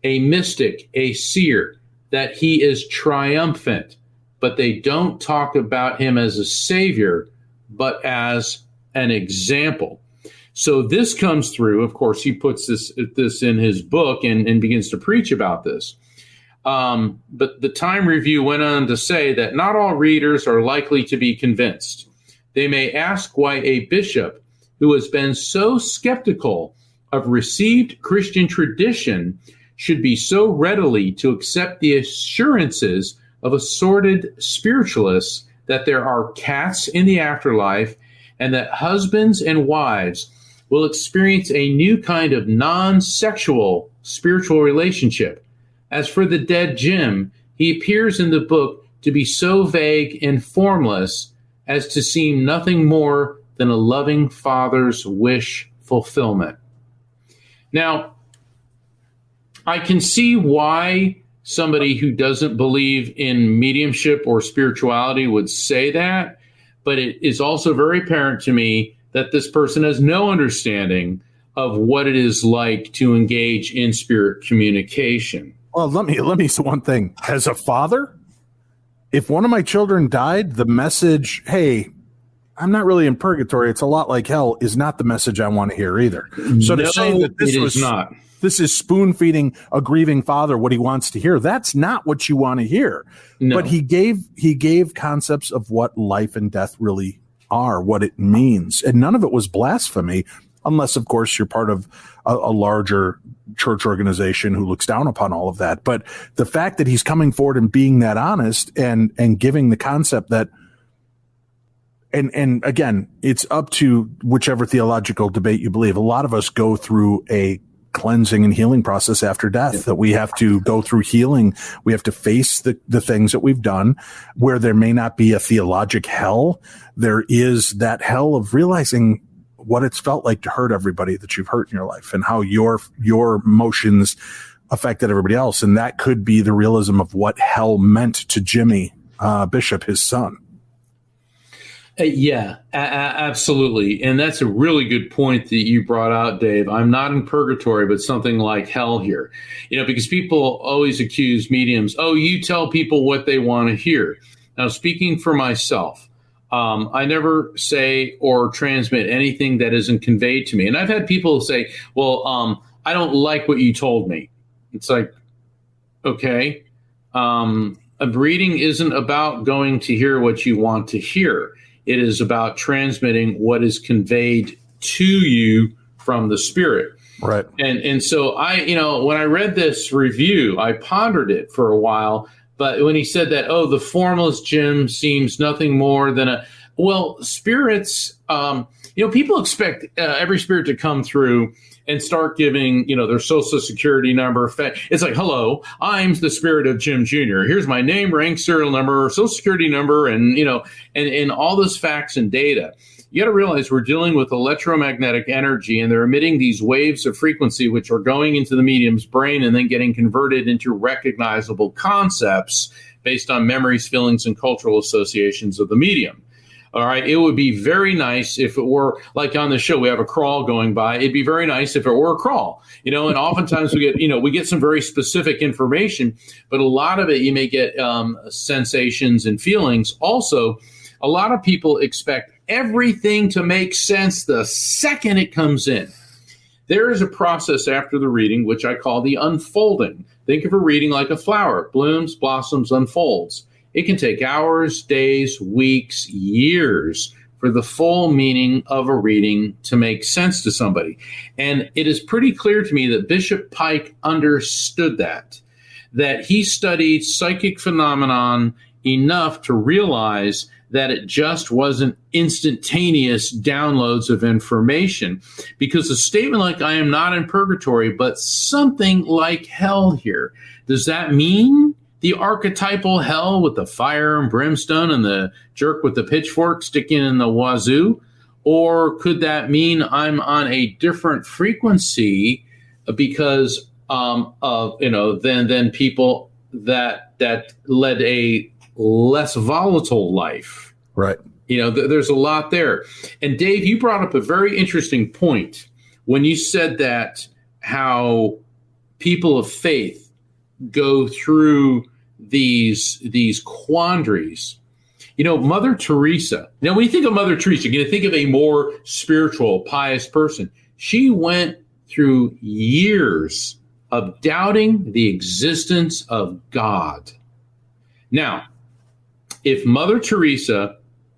a mystic, a seer, that he is triumphant. But they don't talk about him as a savior, but as an example. So this comes through. Of course, he puts this in his book and begins to preach about this. But the Time Review went on to say that not all readers are likely to be convinced. They may ask why a bishop who has been so skeptical of received Christian tradition should be so readily to accept the assurances of assorted spiritualists that there are cats in the afterlife and that husbands and wives will experience a new kind of non-sexual spiritual relationship. As for the dead Jim, he appears in the book to be so vague and formless as to seem nothing more than a loving father's wish fulfillment. Now, I can see why somebody who doesn't believe in mediumship or spirituality would say that, but it is also very apparent to me that this person has no understanding of what it is like to engage in spirit communication. Well, let me say one thing. As a father, if one of my children died, the message, hey, I'm not really in purgatory, it's a lot like hell, is not the message I want to hear either. So to say that this is spoon feeding a grieving father what he wants to hear, that's not what you want to hear. No. But he gave concepts of what life and death really are, what it means. And none of it was blasphemy, unless, of course, you're part of a larger church organization who looks down upon all of that. But the fact that he's coming forward and being that honest and giving the concept that, and again, it's up to whichever theological debate you believe. A lot of us go through a cleansing and healing process after death, that we have to go through healing. We have to face the things that we've done, where there may not be a theologic hell. There is that hell of realizing what it's felt like to hurt everybody that you've hurt in your life and how your emotions affected everybody else. And that could be the realism of what hell meant to Jimmy Bishop, his son. Yeah, absolutely. And that's a really good point that you brought out, Dave. I'm not in purgatory, but something like hell here. Because people always accuse mediums, you tell people what they want to hear. Now, speaking for myself, I never say or transmit anything that isn't conveyed to me. And I've had people say, well, I don't like what you told me. It's like, okay, a reading isn't about going to hear what you want to hear. It is about transmitting what is conveyed to you from the Spirit. Right. And so when I read this review, I pondered it for a while. But when he said that, the formless Jim seems nothing more than spirits, people expect every spirit to come through and start giving, their social security number. It's like, hello, I'm the spirit of Jim Jr. Here's my name, rank, serial number, social security number, and all this facts and data. You got to realize we're dealing with electromagnetic energy, and they're emitting these waves of frequency, which are going into the medium's brain and then getting converted into recognizable concepts based on memories, feelings, and cultural associations of the medium. All right. It would be very nice if it were like on the show, we have a crawl going by. It'd be very nice if it were a crawl, and oftentimes we get some very specific information, but a lot of it, you may get sensations and feelings. Also, a lot of people expect everything to make sense the second it comes in. There is a process after the reading, which I call the unfolding. Think of a reading like a flower, blooms, blossoms, unfolds. It can take hours, days, weeks, years for the full meaning of a reading to make sense to somebody. And it is pretty clear to me that Bishop Pike understood that he studied psychic phenomenon enough to realize that it just wasn't instantaneous downloads of information, because a statement like I am not in purgatory, but something like hell here, does that mean the archetypal hell with the fire and brimstone and the jerk with the pitchfork sticking in the wazoo? Or could that mean I'm on a different frequency because than people that led a less volatile life? Right. There's a lot there. And Dave, you brought up a very interesting point when you said that how people of faith go through these quandaries. Mother Teresa. Now, when you think of Mother Teresa, you're going to think of a more spiritual, pious person. She went through years of doubting the existence of God. Now, if Mother Teresa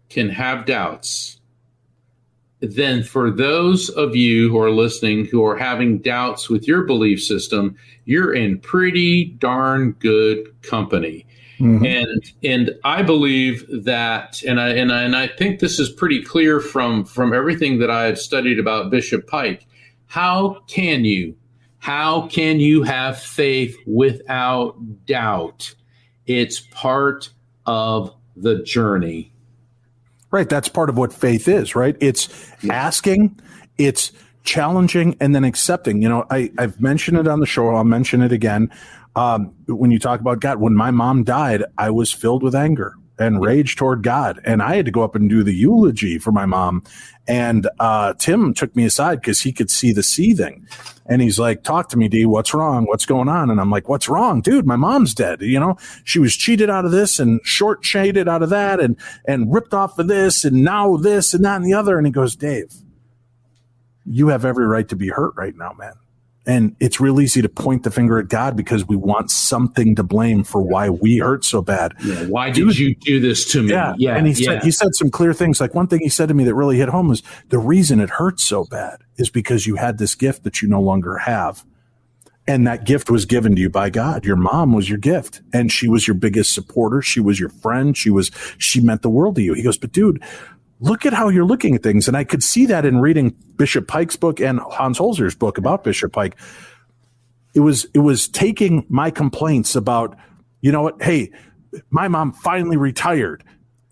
can have doubts, then for those of you who are listening who are having doubts with your belief system, you're in pretty darn good company. Mm-hmm. And I believe that, and I think this is pretty clear from everything that I've studied about Bishop Pike. How can you have faith without doubt? It's part of the journey. Right. That's part of what faith is, right? It's asking, it's challenging, and then accepting. You know, I've mentioned it on the show. I'll mention it again. When you talk about God, when my mom died, I was filled with anger and rage toward God. And I had to go up and do the eulogy for my mom. And Tim took me aside because he could see the seething. And he's like, talk to me, D, what's wrong? What's going on? And I'm like, what's wrong? Dude, my mom's dead. You know, she was cheated out of this and short-shaded out of that and ripped off of this and now this and that and the other. And he goes, Dave, you have every right to be hurt right now, man. And it's real easy to point the finger at God because we want something to blame for why we hurt so bad. Yeah, why did you do this to me? Yeah. And he said some clear things. Like one thing he said to me that really hit home was the reason it hurts so bad is because you had this gift that you no longer have. And that gift was given to you by God. Your mom was your gift and she was your biggest supporter. She was your friend. She meant the world to you. He goes, but dude, look at how you're looking at things. And I could see that in reading Bishop Pike's book and Hans Holzer's book about Bishop Pike. It was taking my complaints about, you know what, hey, my mom finally retired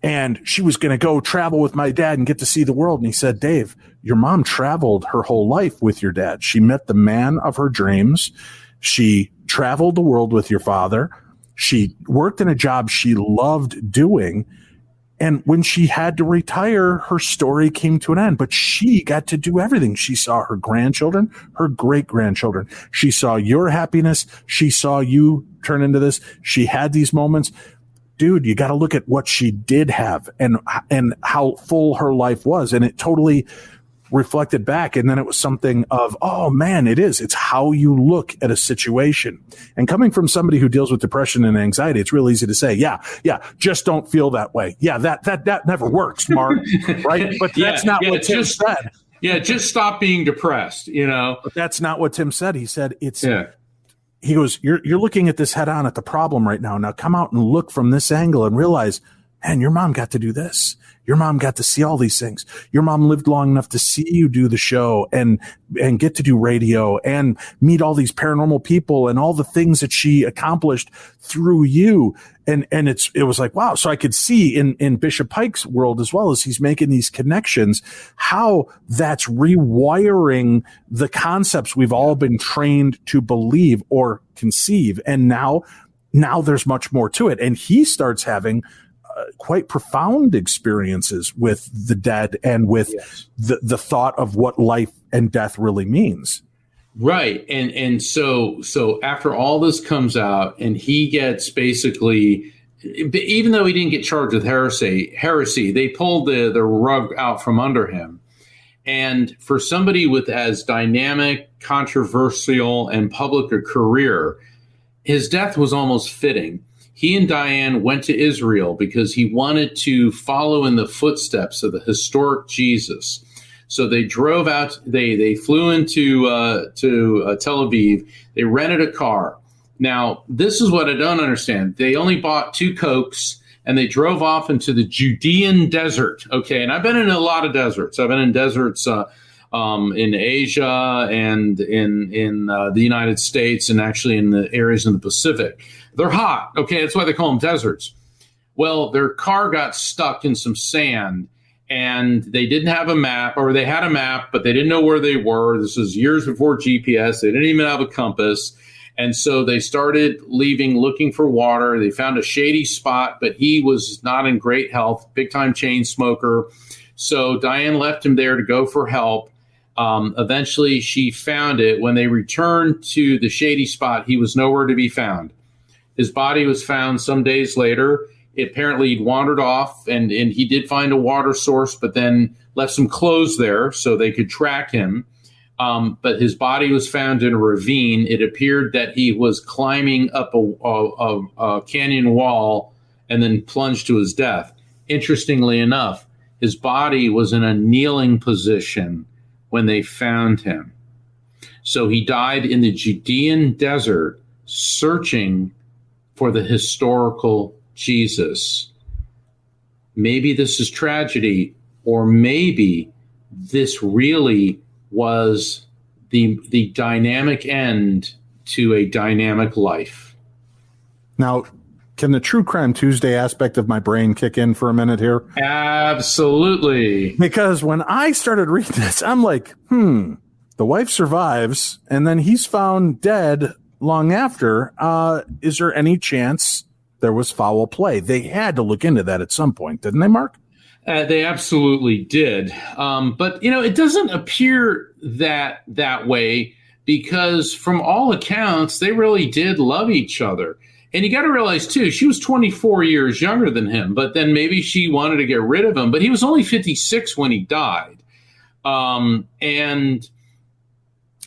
and she was going to go travel with my dad and get to see the world. And he said, Dave, your mom traveled her whole life with your dad. She met the man of her dreams. She traveled the world with your father. She worked in a job she loved doing. And when she had to retire, her story came to an end, but she got to do everything. She saw her grandchildren, her great-grandchildren. She saw your happiness. She saw you turn into this. She had these moments. Dude, you got to look at what she did have and how full her life was. And it totally reflected back. And then it was something of, oh man, it's how you look at a situation. And coming from somebody who deals with depression and anxiety, it's real easy to say, yeah, just don't feel that way. Yeah, that never works, Mark. Right. But that's not what Tim said. Yeah. Just stop being depressed, you know, but that's not what Tim said. He said, he goes, you're looking at this head on at the problem right now. Now come out and look from this angle and realize, man, your mom got to do this. Your mom got to see all these things. Your mom lived long enough to see you do the show and get to do radio and meet all these paranormal people and all the things that she accomplished through you. And it was like, wow. So I could see in Bishop Pike's world, as well as he's making these connections, how that's rewiring the concepts we've all been trained to believe or conceive. And now there's much more to it. And he starts having quite profound experiences with the dead and with the thought of what life and death really means. Right. And so after all this comes out and he gets basically, even though he didn't get charged with heresy, they pulled the rug out from under him. And for somebody with as dynamic, controversial, and public a career, his death was almost fitting. He and Diane went to Israel because he wanted to follow in the footsteps of the historic Jesus. So they drove out, they flew into Tel Aviv. They rented a car. Now, this is what I don't understand. They only bought 2 Cokes and they drove off into the Judean desert. Okay, and I've been in a lot of deserts. I've been in deserts in Asia and in the United States and actually in the areas in the Pacific. They're hot. Okay, that's why they call them deserts. Well, their car got stuck in some sand and they didn't have a map, or they had a map, but they didn't know where they were. This was years before GPS. They didn't even have a compass. And so they started leaving, looking for water. They found a shady spot, but he was not in great health, big time chain smoker. So Diane left him there to go for help. Eventually she found it. When they returned to the shady spot, he was nowhere to be found. His body was found some days later. Apparently he'd wandered off and he did find a water source, but then left some clothes there so they could track him. but his body was found in a ravine. It appeared that he was climbing up a canyon wall and then plunged to his death. Interestingly enough, his body was in a kneeling position when they found him. So he died in the Judean desert searching for the historical Jesus. Maybe this is tragedy, or maybe this really was the dynamic end to a dynamic life. Now, can the True Crime Tuesday aspect of my brain kick in for a minute here? Absolutely. Because when I started reading this, I'm like, the wife survives, and then he's found dead long after. Is there any chance there was foul play? They had to look into that at some point, didn't they, Mark? They absolutely did. But, it doesn't appear that way, because from all accounts, they really did love each other. And you got to realize, too, she was 24 years younger than him, but then maybe she wanted to get rid of him. But he was only 56 when he died. And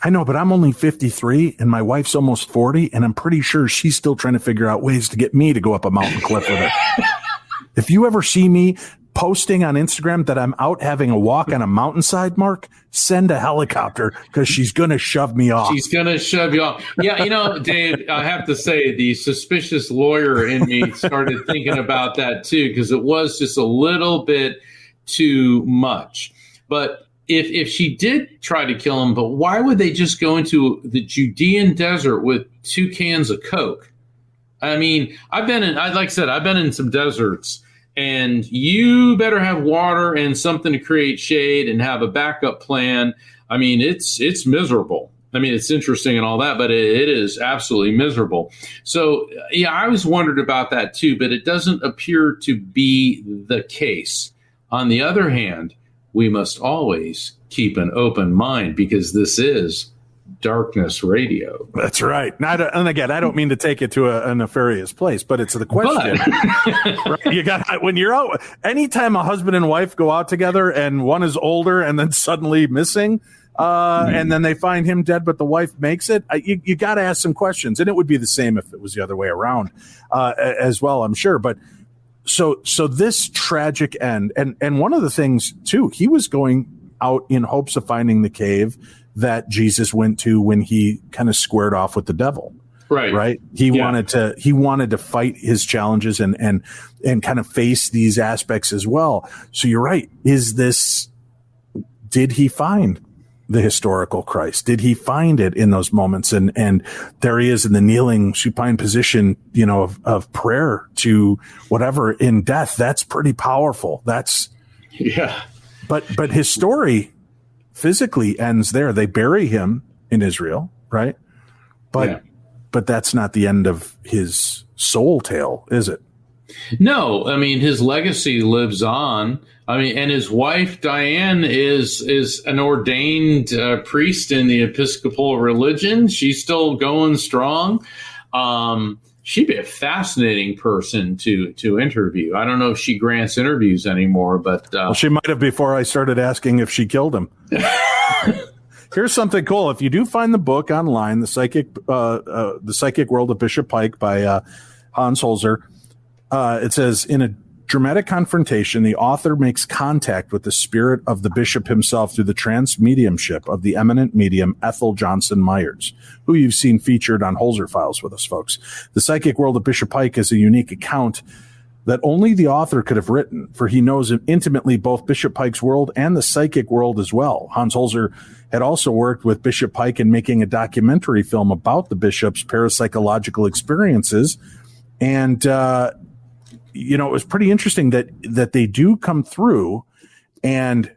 I know, but I'm only 53 and my wife's almost 40, and I'm pretty sure she's still trying to figure out ways to get me to go up a mountain cliff with her. If you ever see me posting on Instagram that I'm out having a walk on a mountainside, Mark, send a helicopter, because she's going to shove me off. She's going to shove you off. Yeah, Dave, I have to say the suspicious lawyer in me started thinking about that too, because it was just a little bit too much. But if she did try to kill him, but why would they just go into the Judean desert with 2 cans of Coke? I mean, I've been in some deserts, and you better have water and something to create shade and have a backup plan. I mean, it's miserable. I mean, it's interesting and all that, but it is absolutely miserable. So, yeah, I was wondered about that too, but it doesn't appear to be the case. On the other hand, we must always keep an open mind, because this is Darkness Radio. That's right. And again, I don't mean to take it to a nefarious place, but it's the question. Right? You got, when you're out, anytime a husband and wife go out together and one is older and then suddenly missing, and then they find him dead, but the wife makes it, you got to ask some questions. And it would be the same if it was the other way around as well, I'm sure. But so this tragic end, and one of the things too, he was going out in hopes of finding the cave that Jesus went to when he kind of squared off with the devil. Right. He wanted to fight his challenges and kind of face these aspects as well. So you're right. Did he find the historical Christ? Did he find it in those moments? And there he is in the kneeling supine position, of prayer to whatever in death. That's pretty powerful. But his story physically ends there. They bury him in Israel, right? But that's not the end of his soul tale, is it? No, I mean, his legacy lives on. I mean, and his wife, Diane, is an ordained priest in the Episcopal religion. She's still going strong. She'd be a fascinating person to interview. I don't know if she grants interviews anymore, but well, she might have before I started asking if she killed him. Here's something cool. If you do find the book online, the Psychic World of Bishop Pike by Hans Holzer, it says, in a dramatic confrontation, the author makes contact with the spirit of the bishop himself through the trance mediumship of the eminent medium Ethel Johnson Myers, who you've seen featured on Holzer Files with us, folks. The Psychic World of Bishop Pike is a unique account that only the author could have written, for he knows intimately both Bishop Pike's world and the psychic world as well. Hans Holzer had also worked with Bishop Pike in making a documentary film about the bishop's parapsychological experiences, and it was pretty interesting that they do come through, and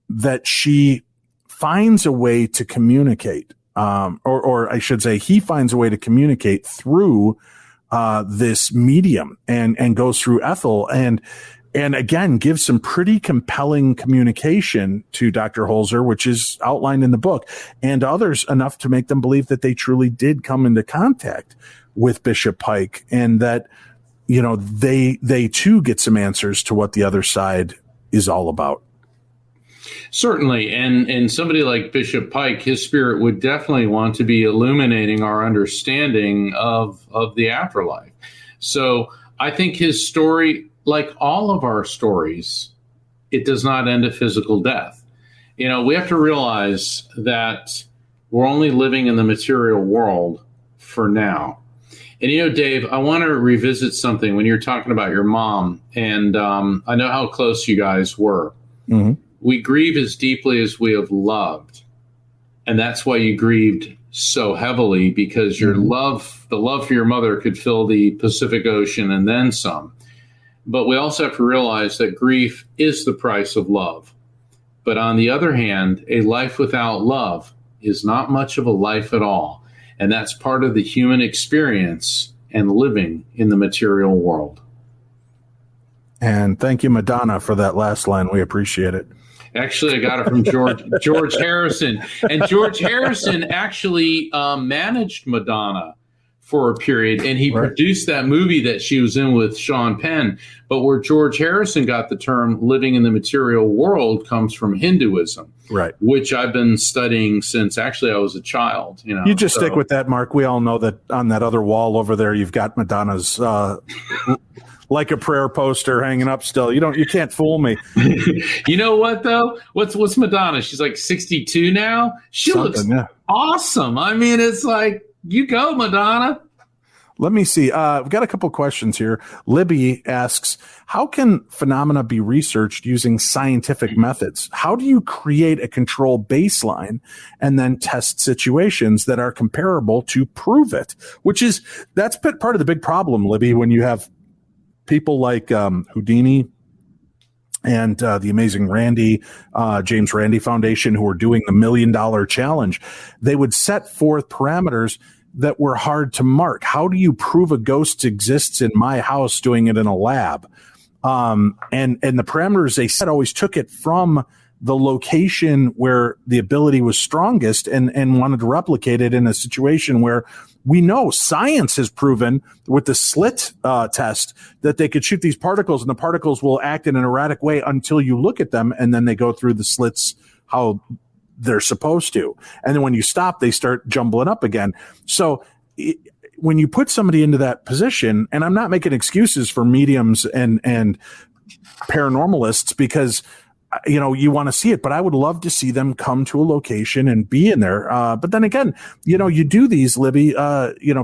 that she finds a way to communicate, or I should say he finds a way to communicate through this medium and goes through Ethel and again gives some pretty compelling communication to Dr. Holzer, which is outlined in the book, and others enough to make them believe that they truly did come into contact with Bishop Pike, and that they too get some answers to what the other side is all about. Certainly, and somebody like Bishop Pike, his spirit would definitely want to be illuminating our understanding of the afterlife. So I think his story, like all of our stories, it does not end a physical death. We have to realize that we're only living in the material world for now. And Dave, I want to revisit something when you're talking about your mom, and I know how close you guys were. Mm-hmm. We grieve as deeply as we have loved. And that's why you grieved so heavily, because your the love for your mother could fill the Pacific Ocean and then some. But we also have to realize that grief is the price of love. But on the other hand, a life without love is not much of a life at all. And that's part of the human experience and living in the material world. And thank you, Madonna, for that last line. We appreciate it. Actually, I got it from George Harrison. And George Harrison actually managed Madonna for a period, and he produced that movie that she was in with Sean Penn. But where George Harrison got the term living in the material world comes from Hinduism, right? Which I've been studying since actually I was a child. You just stick with that, Mark. We all know that on that other wall over there, you've got Madonna's like a prayer poster hanging up still. You can't fool me. You know what though? What's Madonna? She's like 62 now. She looks awesome. I mean, it's like, you go, Madonna. Let me see. We've got a couple questions here. Libby asks, how can phenomena be researched using scientific methods? How do you create a control baseline and then test situations that are comparable to prove it? That's part of the big problem, Libby, when you have people like Houdini and the amazing James Randi Foundation, who are doing the $1 Million Challenge. They would set forth parameters that were hard to mark. How do you prove a ghost exists in my house doing it in a lab? And the parameters they set always took it from the location where the ability was strongest and wanted to replicate it in a situation where we know science has proven with the slit test that they could shoot these particles and the particles will act in an erratic way until you look at them, and then they go through the slits how they're supposed to. And then when you stop, they start jumbling up again. So when you put somebody into that position, and I'm not making excuses for mediums and paranormalists, because you want to see it, but I would love to see them come to a location and be in there. But then again, you do these, Libby,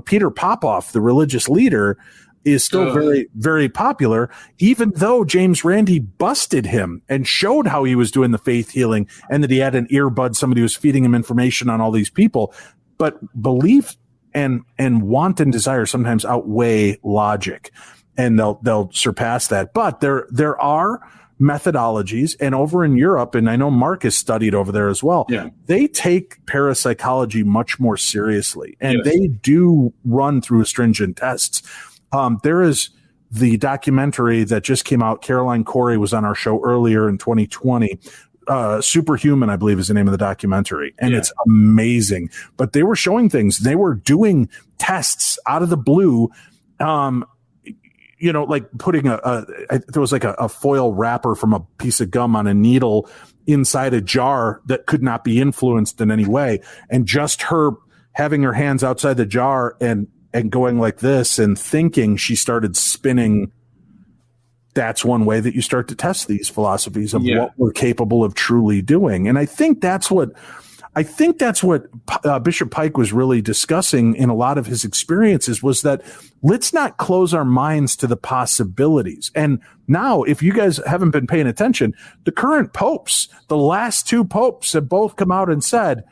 Peter Popoff, the religious leader, is still very, very popular, even though James Randi busted him and showed how he was doing the faith healing and that he had an earbud. Somebody was feeding him information on all these people. But belief and want and desire sometimes outweigh logic, and they'll surpass that. But there are methodologies, and over in Europe, and I know Mark has studied over there as well, they take parapsychology much more seriously, and they do run through stringent tests. There is the documentary that just came out. Caroline Corey was on our show earlier in 2020. Superhuman, I believe, is the name of the documentary. And it's amazing. But they were showing things. They were doing tests out of the blue, like putting there was like a foil wrapper from a piece of gum on a needle inside a jar that could not be influenced in any way. And just her having her hands outside the jar and going like this and thinking, she started spinning. That's one way that you start to test these philosophies of what we're capable of truly doing. And I think that's what Bishop Pike was really discussing in a lot of his experiences, was that let's not close our minds to the possibilities. And now, if you guys haven't been paying attention, the current popes, the last two popes, have both come out and said,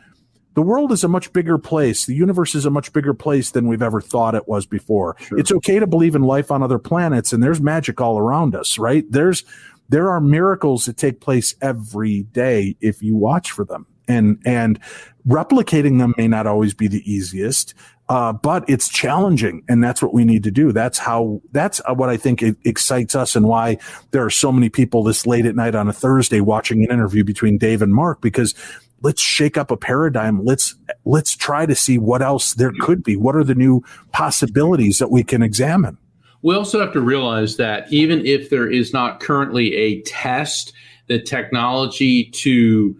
the world is a much bigger place. The universe is a much bigger place than we've ever thought it was before. Sure. It's okay to believe in life on other planets, and there's magic all around us, right? There are miracles that take place every day if you watch for them. And replicating them may not always be the easiest, but it's challenging, and that's what we need to do. That's what I think excites us, and why there are so many people this late at night on a Thursday watching an interview between Dave and Mark, because let's shake up a paradigm. Let's try to see what else there could be. What are the new possibilities that we can examine? We also have to realize that even if there is not currently a test the technology to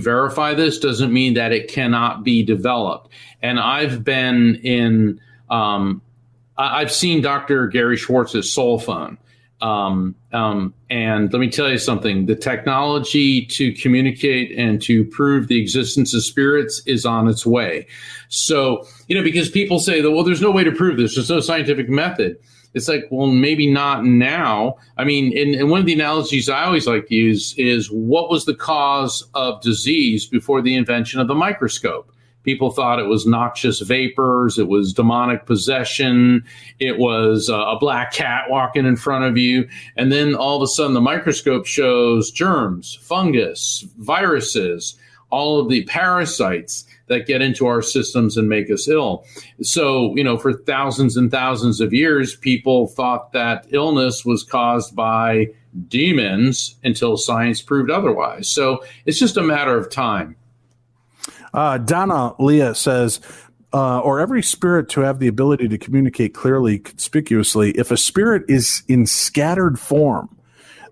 verify this doesn't mean that it cannot be developed. And I've been in, I've seen Dr. Gary Schwartz's soul phone. And let me tell you something, the technology to communicate and to prove the existence of spirits is on its way. So, because people say that, well, there's no way to prove this. There's no scientific method. It's like, well, maybe not now. I mean, and one of the analogies I always like to use is, what was the cause of disease before the invention of the microscope? People thought it was noxious vapors. It was demonic possession. It was a black cat walking in front of you. And then all of a sudden the microscope shows germs, fungus, viruses, all of the parasites that get into our systems and make us ill. So, for thousands and thousands of years, people thought that illness was caused by demons until science proved otherwise. So it's just a matter of time. Donna Leah says, or every spirit to have the ability to communicate clearly, conspicuously. If a spirit is in scattered form,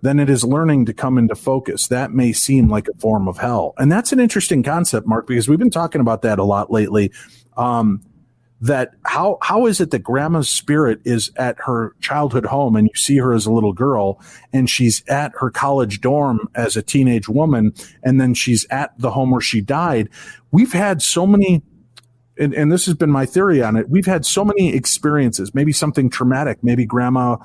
then it is learning to come into focus. That may seem like a form of hell. And that's an interesting concept, Mark, because we've been talking about that a lot lately. That how is it that grandma's spirit is at her childhood home and you see her as a little girl, and she's at her college dorm as a teenage woman, and then she's at the home where she died? We've had so many, and this has been my theory on it, we've had so many experiences, maybe something traumatic, maybe grandma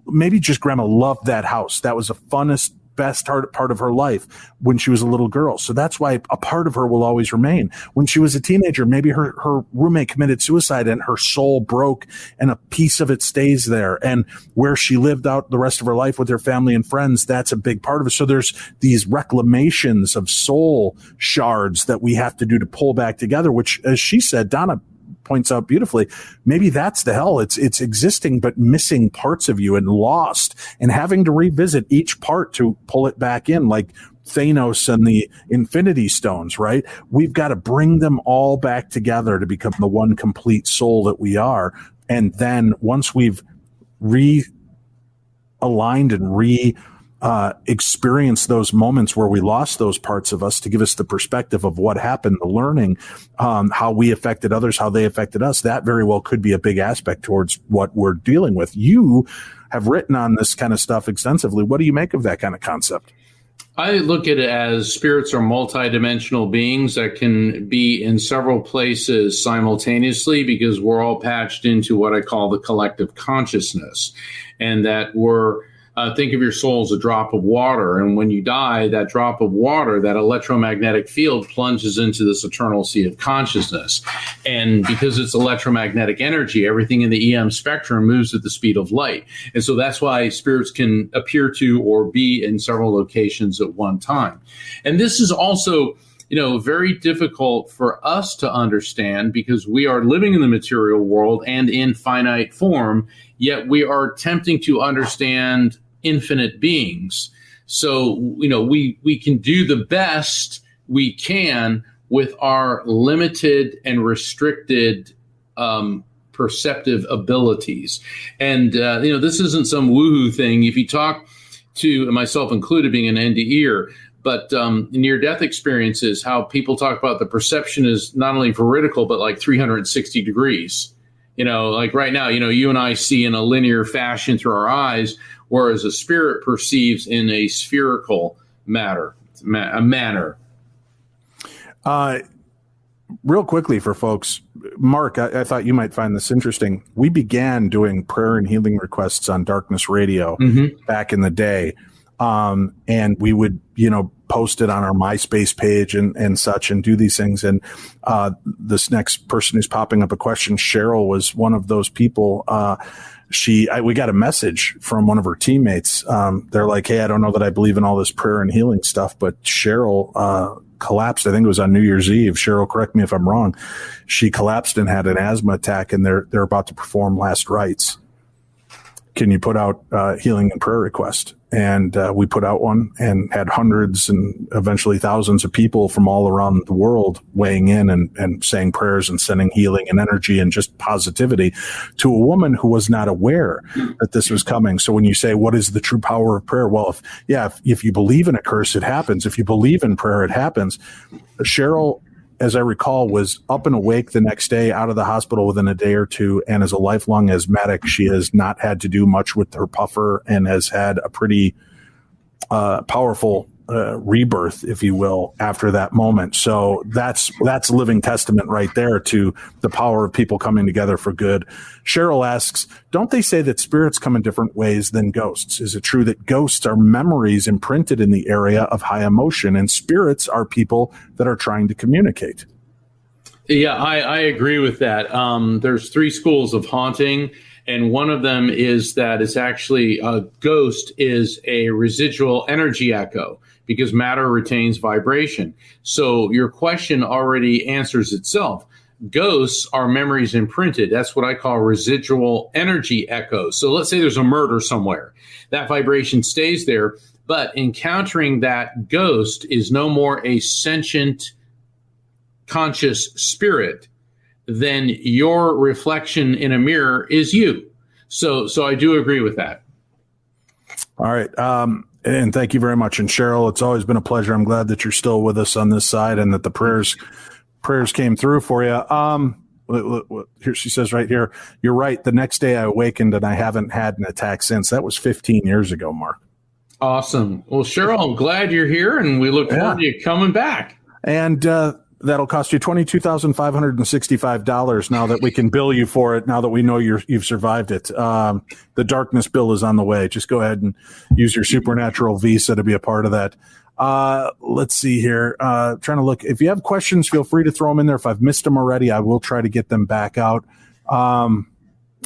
loved that house. That was the funnest, best part of her life when she was a little girl. So that's why a part of her will always remain. When she was a teenager, maybe her roommate committed suicide and her soul broke and a piece of it stays there. And where she lived out the rest of her life with her family and friends, that's a big part of it. So there's these reclamations of soul shards that we have to do to pull back together, which, as she said, Donna points out beautifully, maybe that's the hell. It's existing, but missing parts of you and lost, and having to revisit each part to pull it back in, like Thanos and the Infinity Stones, right? We've got to bring them all back together to become the one complete soul that we are. And then once we've realigned and experience those moments where we lost those parts of us, to give us the perspective of what happened, the learning, how we affected others, how they affected us, that very well could be a big aspect towards what we're dealing with. You have written on this kind of stuff extensively. What do you make of that kind of concept? I look at it as spirits are multidimensional beings that can be in several places simultaneously, because we're all patched into what I call the collective consciousness, and that we're think of your soul as a drop of water. And when you die, that drop of water, that electromagnetic field, plunges into this eternal sea of consciousness. And because it's electromagnetic energy, everything in the EM spectrum moves at the speed of light. And so that's why spirits can appear to or be in several locations at one time. And this is also, very difficult for us to understand, because we are living in the material world and in finite form, yet we are attempting to understand infinite beings. So, we can do the best we can with our limited and restricted perceptive abilities. And, this isn't some woohoo thing. If you talk to, myself included, being an NDEer, but near-death experiences, how people talk about the perception is not only veridical, but like 360 degrees. Like right now, you and I see in a linear fashion through our eyes, whereas a spirit perceives in a spherical manner. Real quickly for folks, Mark, I thought you might find this interesting. We began doing prayer and healing requests on Darkness Radio back in the day. And we would, post it on our MySpace page and such, and do these things. And this next person who's popping up a question, Cheryl, was one of those people. We got a message from one of her teammates. They're like, hey, I don't know that I believe in all this prayer and healing stuff, but Cheryl collapsed. I think it was on New Year's Eve. Cheryl, correct me if I'm wrong. She collapsed and had an asthma attack, and they're about to perform last rites. Can you put out healing and prayer request? And we put out one and had hundreds and eventually thousands of people from all around the world weighing in and saying prayers and sending healing and energy and just positivity to a woman who was not aware that this was coming. So when you say, what is the true power of prayer? Well, if you believe in a curse, it happens. If you believe in prayer, it happens. Cheryl, as I recall, was up and awake the next day, out of the hospital within a day or two. And as a lifelong asthmatic, she has not had to do much with her puffer and has had a pretty powerful rebirth, if you will, after that moment. So that's a living testament right there to the power of people coming together for good. Cheryl asks, don't they say that spirits come in different ways than ghosts? Is it true that ghosts are memories imprinted in the area of high emotion and spirits are people that are trying to communicate? Yeah, I agree with that. There's 3 schools of haunting. And one of them is that it's actually a ghost is a residual energy echo because matter retains vibration. So your question already answers itself. Ghosts are memories imprinted. That's what I call residual energy echoes. So let's say there's a murder somewhere. That vibration stays there, but encountering that ghost is no more a sentient, conscious spirit then your reflection in a mirror is you. So I do agree with that. All right. And thank you very much. And Cheryl, it's always been a pleasure. I'm glad that you're still with us on this side and that the prayers came through for you. Here she says right here, you're right. The next day I awakened and I haven't had an attack since. That was 15 years ago, Mark. Awesome. Well, Cheryl, I'm glad you're here and we look forward to you coming back. And, that'll cost you $22,565 now that we can bill you for it, now that we know you've survived it. The darkness bill is on the way. Just go ahead and use your supernatural visa to be a part of that. Let's see here. Trying to look. If you have questions, feel free to throw them in there. If I've missed them already, I will try to get them back out.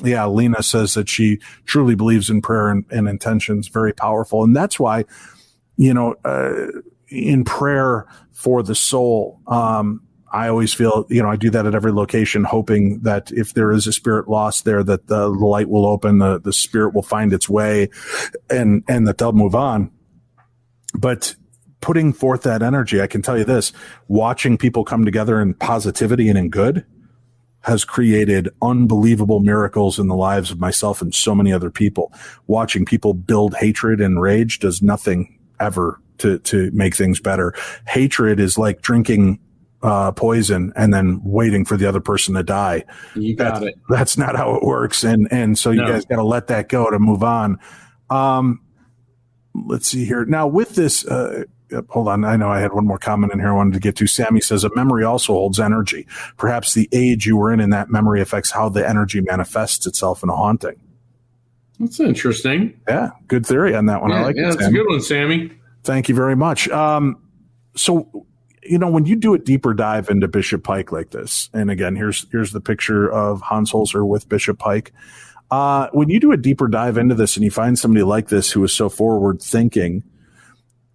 Lena says that she truly believes in prayer and intentions. Very powerful. And that's why, in prayer for the soul, I always feel, I do that at every location, hoping that if there is a spirit lost there, that the light will open, the spirit will find its way and that they'll move on. But putting forth that energy, I can tell you this, watching people come together in positivity and in good has created unbelievable miracles in the lives of myself and so many other people. Watching people build hatred and rage does nothing ever to make things better. Hatred is like drinking poison and then waiting for the other person to die. You got it. That's not how it works. And so you guys got to let that go to move on. Let's see here. Now with this, hold on. I know I had one more comment in here I wanted to get to. Sammy says a memory also holds energy. Perhaps the age you were in that memory affects how the energy manifests itself in a haunting. That's interesting. Yeah. Good theory on that one. I like it. Yeah, that's a good one, Sammy. Thank you very much. So, when you do a deeper dive into Bishop Pike like this, and again, here's the picture of Hans Holzer with Bishop Pike. When you do a deeper dive into this and you find somebody like this who is so forward thinking,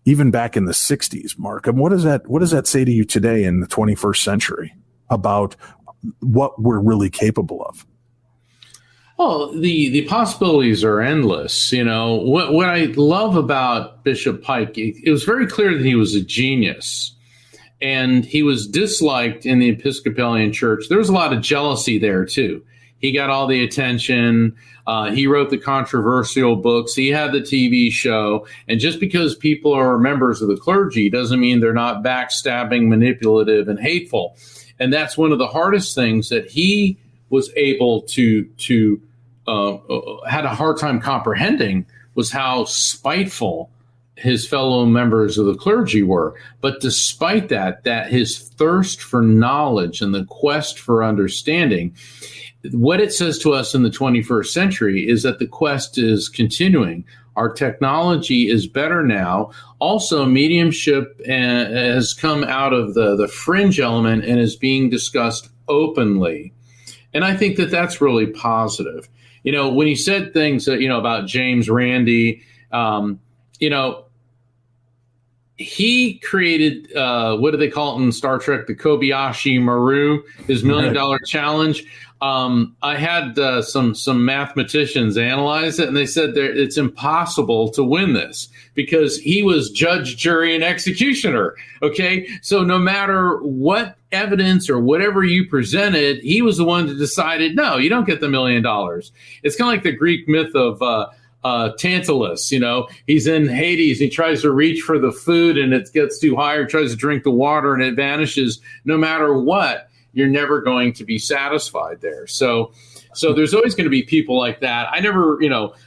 even back in the 60s, Mark, and what does that say to you today in the 21st century about what we're really capable of? Well, the possibilities are endless. What I love about Bishop Pike, it was very clear that he was a genius and he was disliked in the Episcopalian Church. There was a lot of jealousy there too. He got all the attention. He wrote the controversial books. He had the TV show. And just because people are members of the clergy doesn't mean they're not backstabbing, manipulative, and hateful. And that's one of the hardest things that he was able to had a hard time comprehending was how spiteful his fellow members of the clergy were. But despite that his thirst for knowledge and the quest for understanding, what it says to us in the 21st century is that the quest is continuing. Our technology is better now. Also, mediumship has come out of the fringe element and is being discussed openly. And I think that that's really positive. When he said things, about James Randi, he created what do they call it in Star Trek? The Kobayashi Maru, his $1 million challenge. I had some mathematicians analyze it, and they said that it's impossible to win this because he was judge, jury, and executioner. Okay, so no matter what evidence or whatever you presented, he was the one that decided, no, you don't get the $1 million. It's kind of like the Greek myth of Tantalus. He's in Hades. He tries to reach for the food, and it gets too high, or tries to drink the water, and it vanishes. No matter what, you're never going to be satisfied there. So there's always going to be people like that. I never,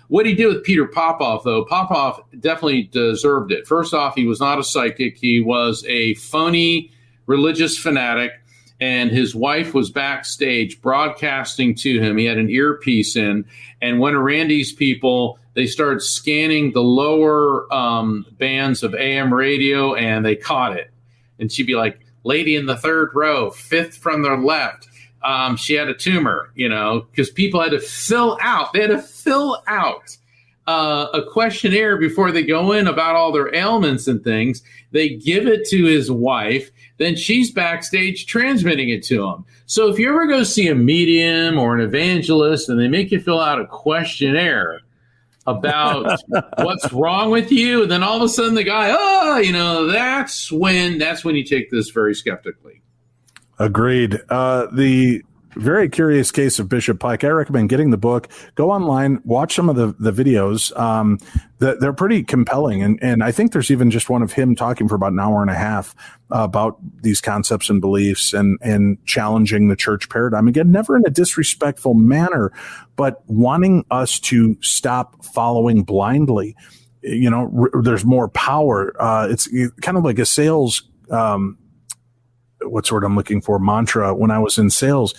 what he did with Peter Popoff, though, Popoff definitely deserved it. First off, he was not a psychic. He was a phony religious fanatic, and his wife was backstage broadcasting to him. He had an earpiece in, and one of Randy's people, they started scanning the lower bands of AM radio, and they caught it. And she'd be like, lady in the third row, fifth from the left. She had a tumor, because people had to fill out. They had to fill out a questionnaire before they go in about all their ailments and things. They give it to his wife. Then she's backstage transmitting it to him. So if you ever go see a medium or an evangelist and they make you fill out a questionnaire about what's wrong with you, and then all of a sudden the guy, that's when you take this very skeptically. Agreed. The very curious case of Bishop Pike. I recommend getting the book. Go online, watch some of the videos. They're pretty compelling, and I think there's even just one of him talking for about an hour and a half about these concepts and beliefs and challenging the church paradigm. Again, never in a disrespectful manner, but wanting us to stop following blindly. There's more power. It's kind of like a sales. What's the word I'm looking for? Mantra. When I was in sales,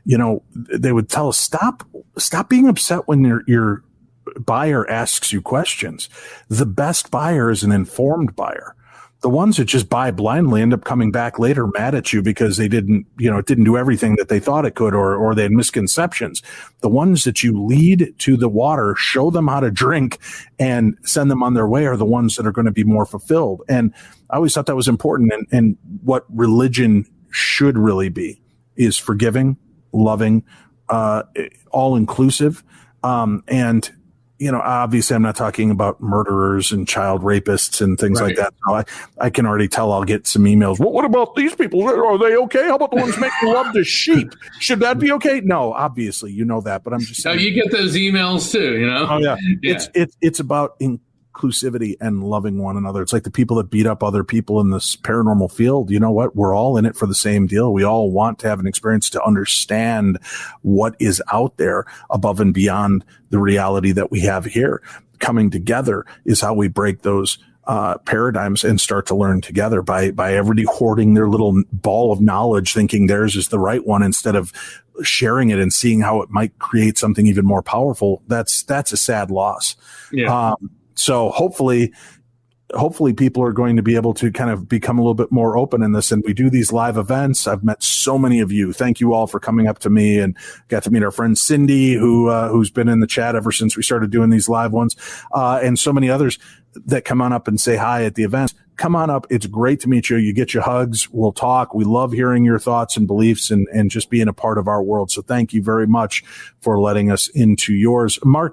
they would tell us, stop being upset when your buyer asks you questions. The best buyer is an informed buyer. The ones that just buy blindly end up coming back later mad at you because they didn't do everything that they thought it could, or they had misconceptions. The ones that you lead to the water, show them how to drink, and send them on their way are the ones that are going to be more fulfilled. And I always thought that was important. And what religion should really be is forgiving, loving, all inclusive. And obviously I'm not talking about murderers and child rapists and things like that. So I can already tell I'll get some emails. Well, what about these people? Are they okay? How about the ones making love to sheep? Should that be okay? No, obviously, that, but I'm just saying. Oh, you get those emails too, Oh, yeah. It's about inclusivity and loving one another. It's like the people that beat up other people in this paranormal field. You know what? We're all in it for the same deal. We all want to have an experience to understand what is out there above and beyond the reality that we have here. Coming together is how we break those paradigms and start to learn together by everybody hoarding their little ball of knowledge, thinking theirs is the right one, instead of sharing it and seeing how it might create something even more powerful. That's a sad loss. Yeah. So hopefully people are going to be able to kind of become a little bit more open in this. And we do these live events. I've met so many of you. Thank you all for coming up to me, and got to meet our friend Cindy, who's been in the chat ever since we started doing these live ones. And so many others that come on up and say hi at the events. Come on up. It's great to meet you. You get your hugs. We'll talk. We love hearing your thoughts and beliefs and just being a part of our world. So thank you very much for letting us into yours. Mark,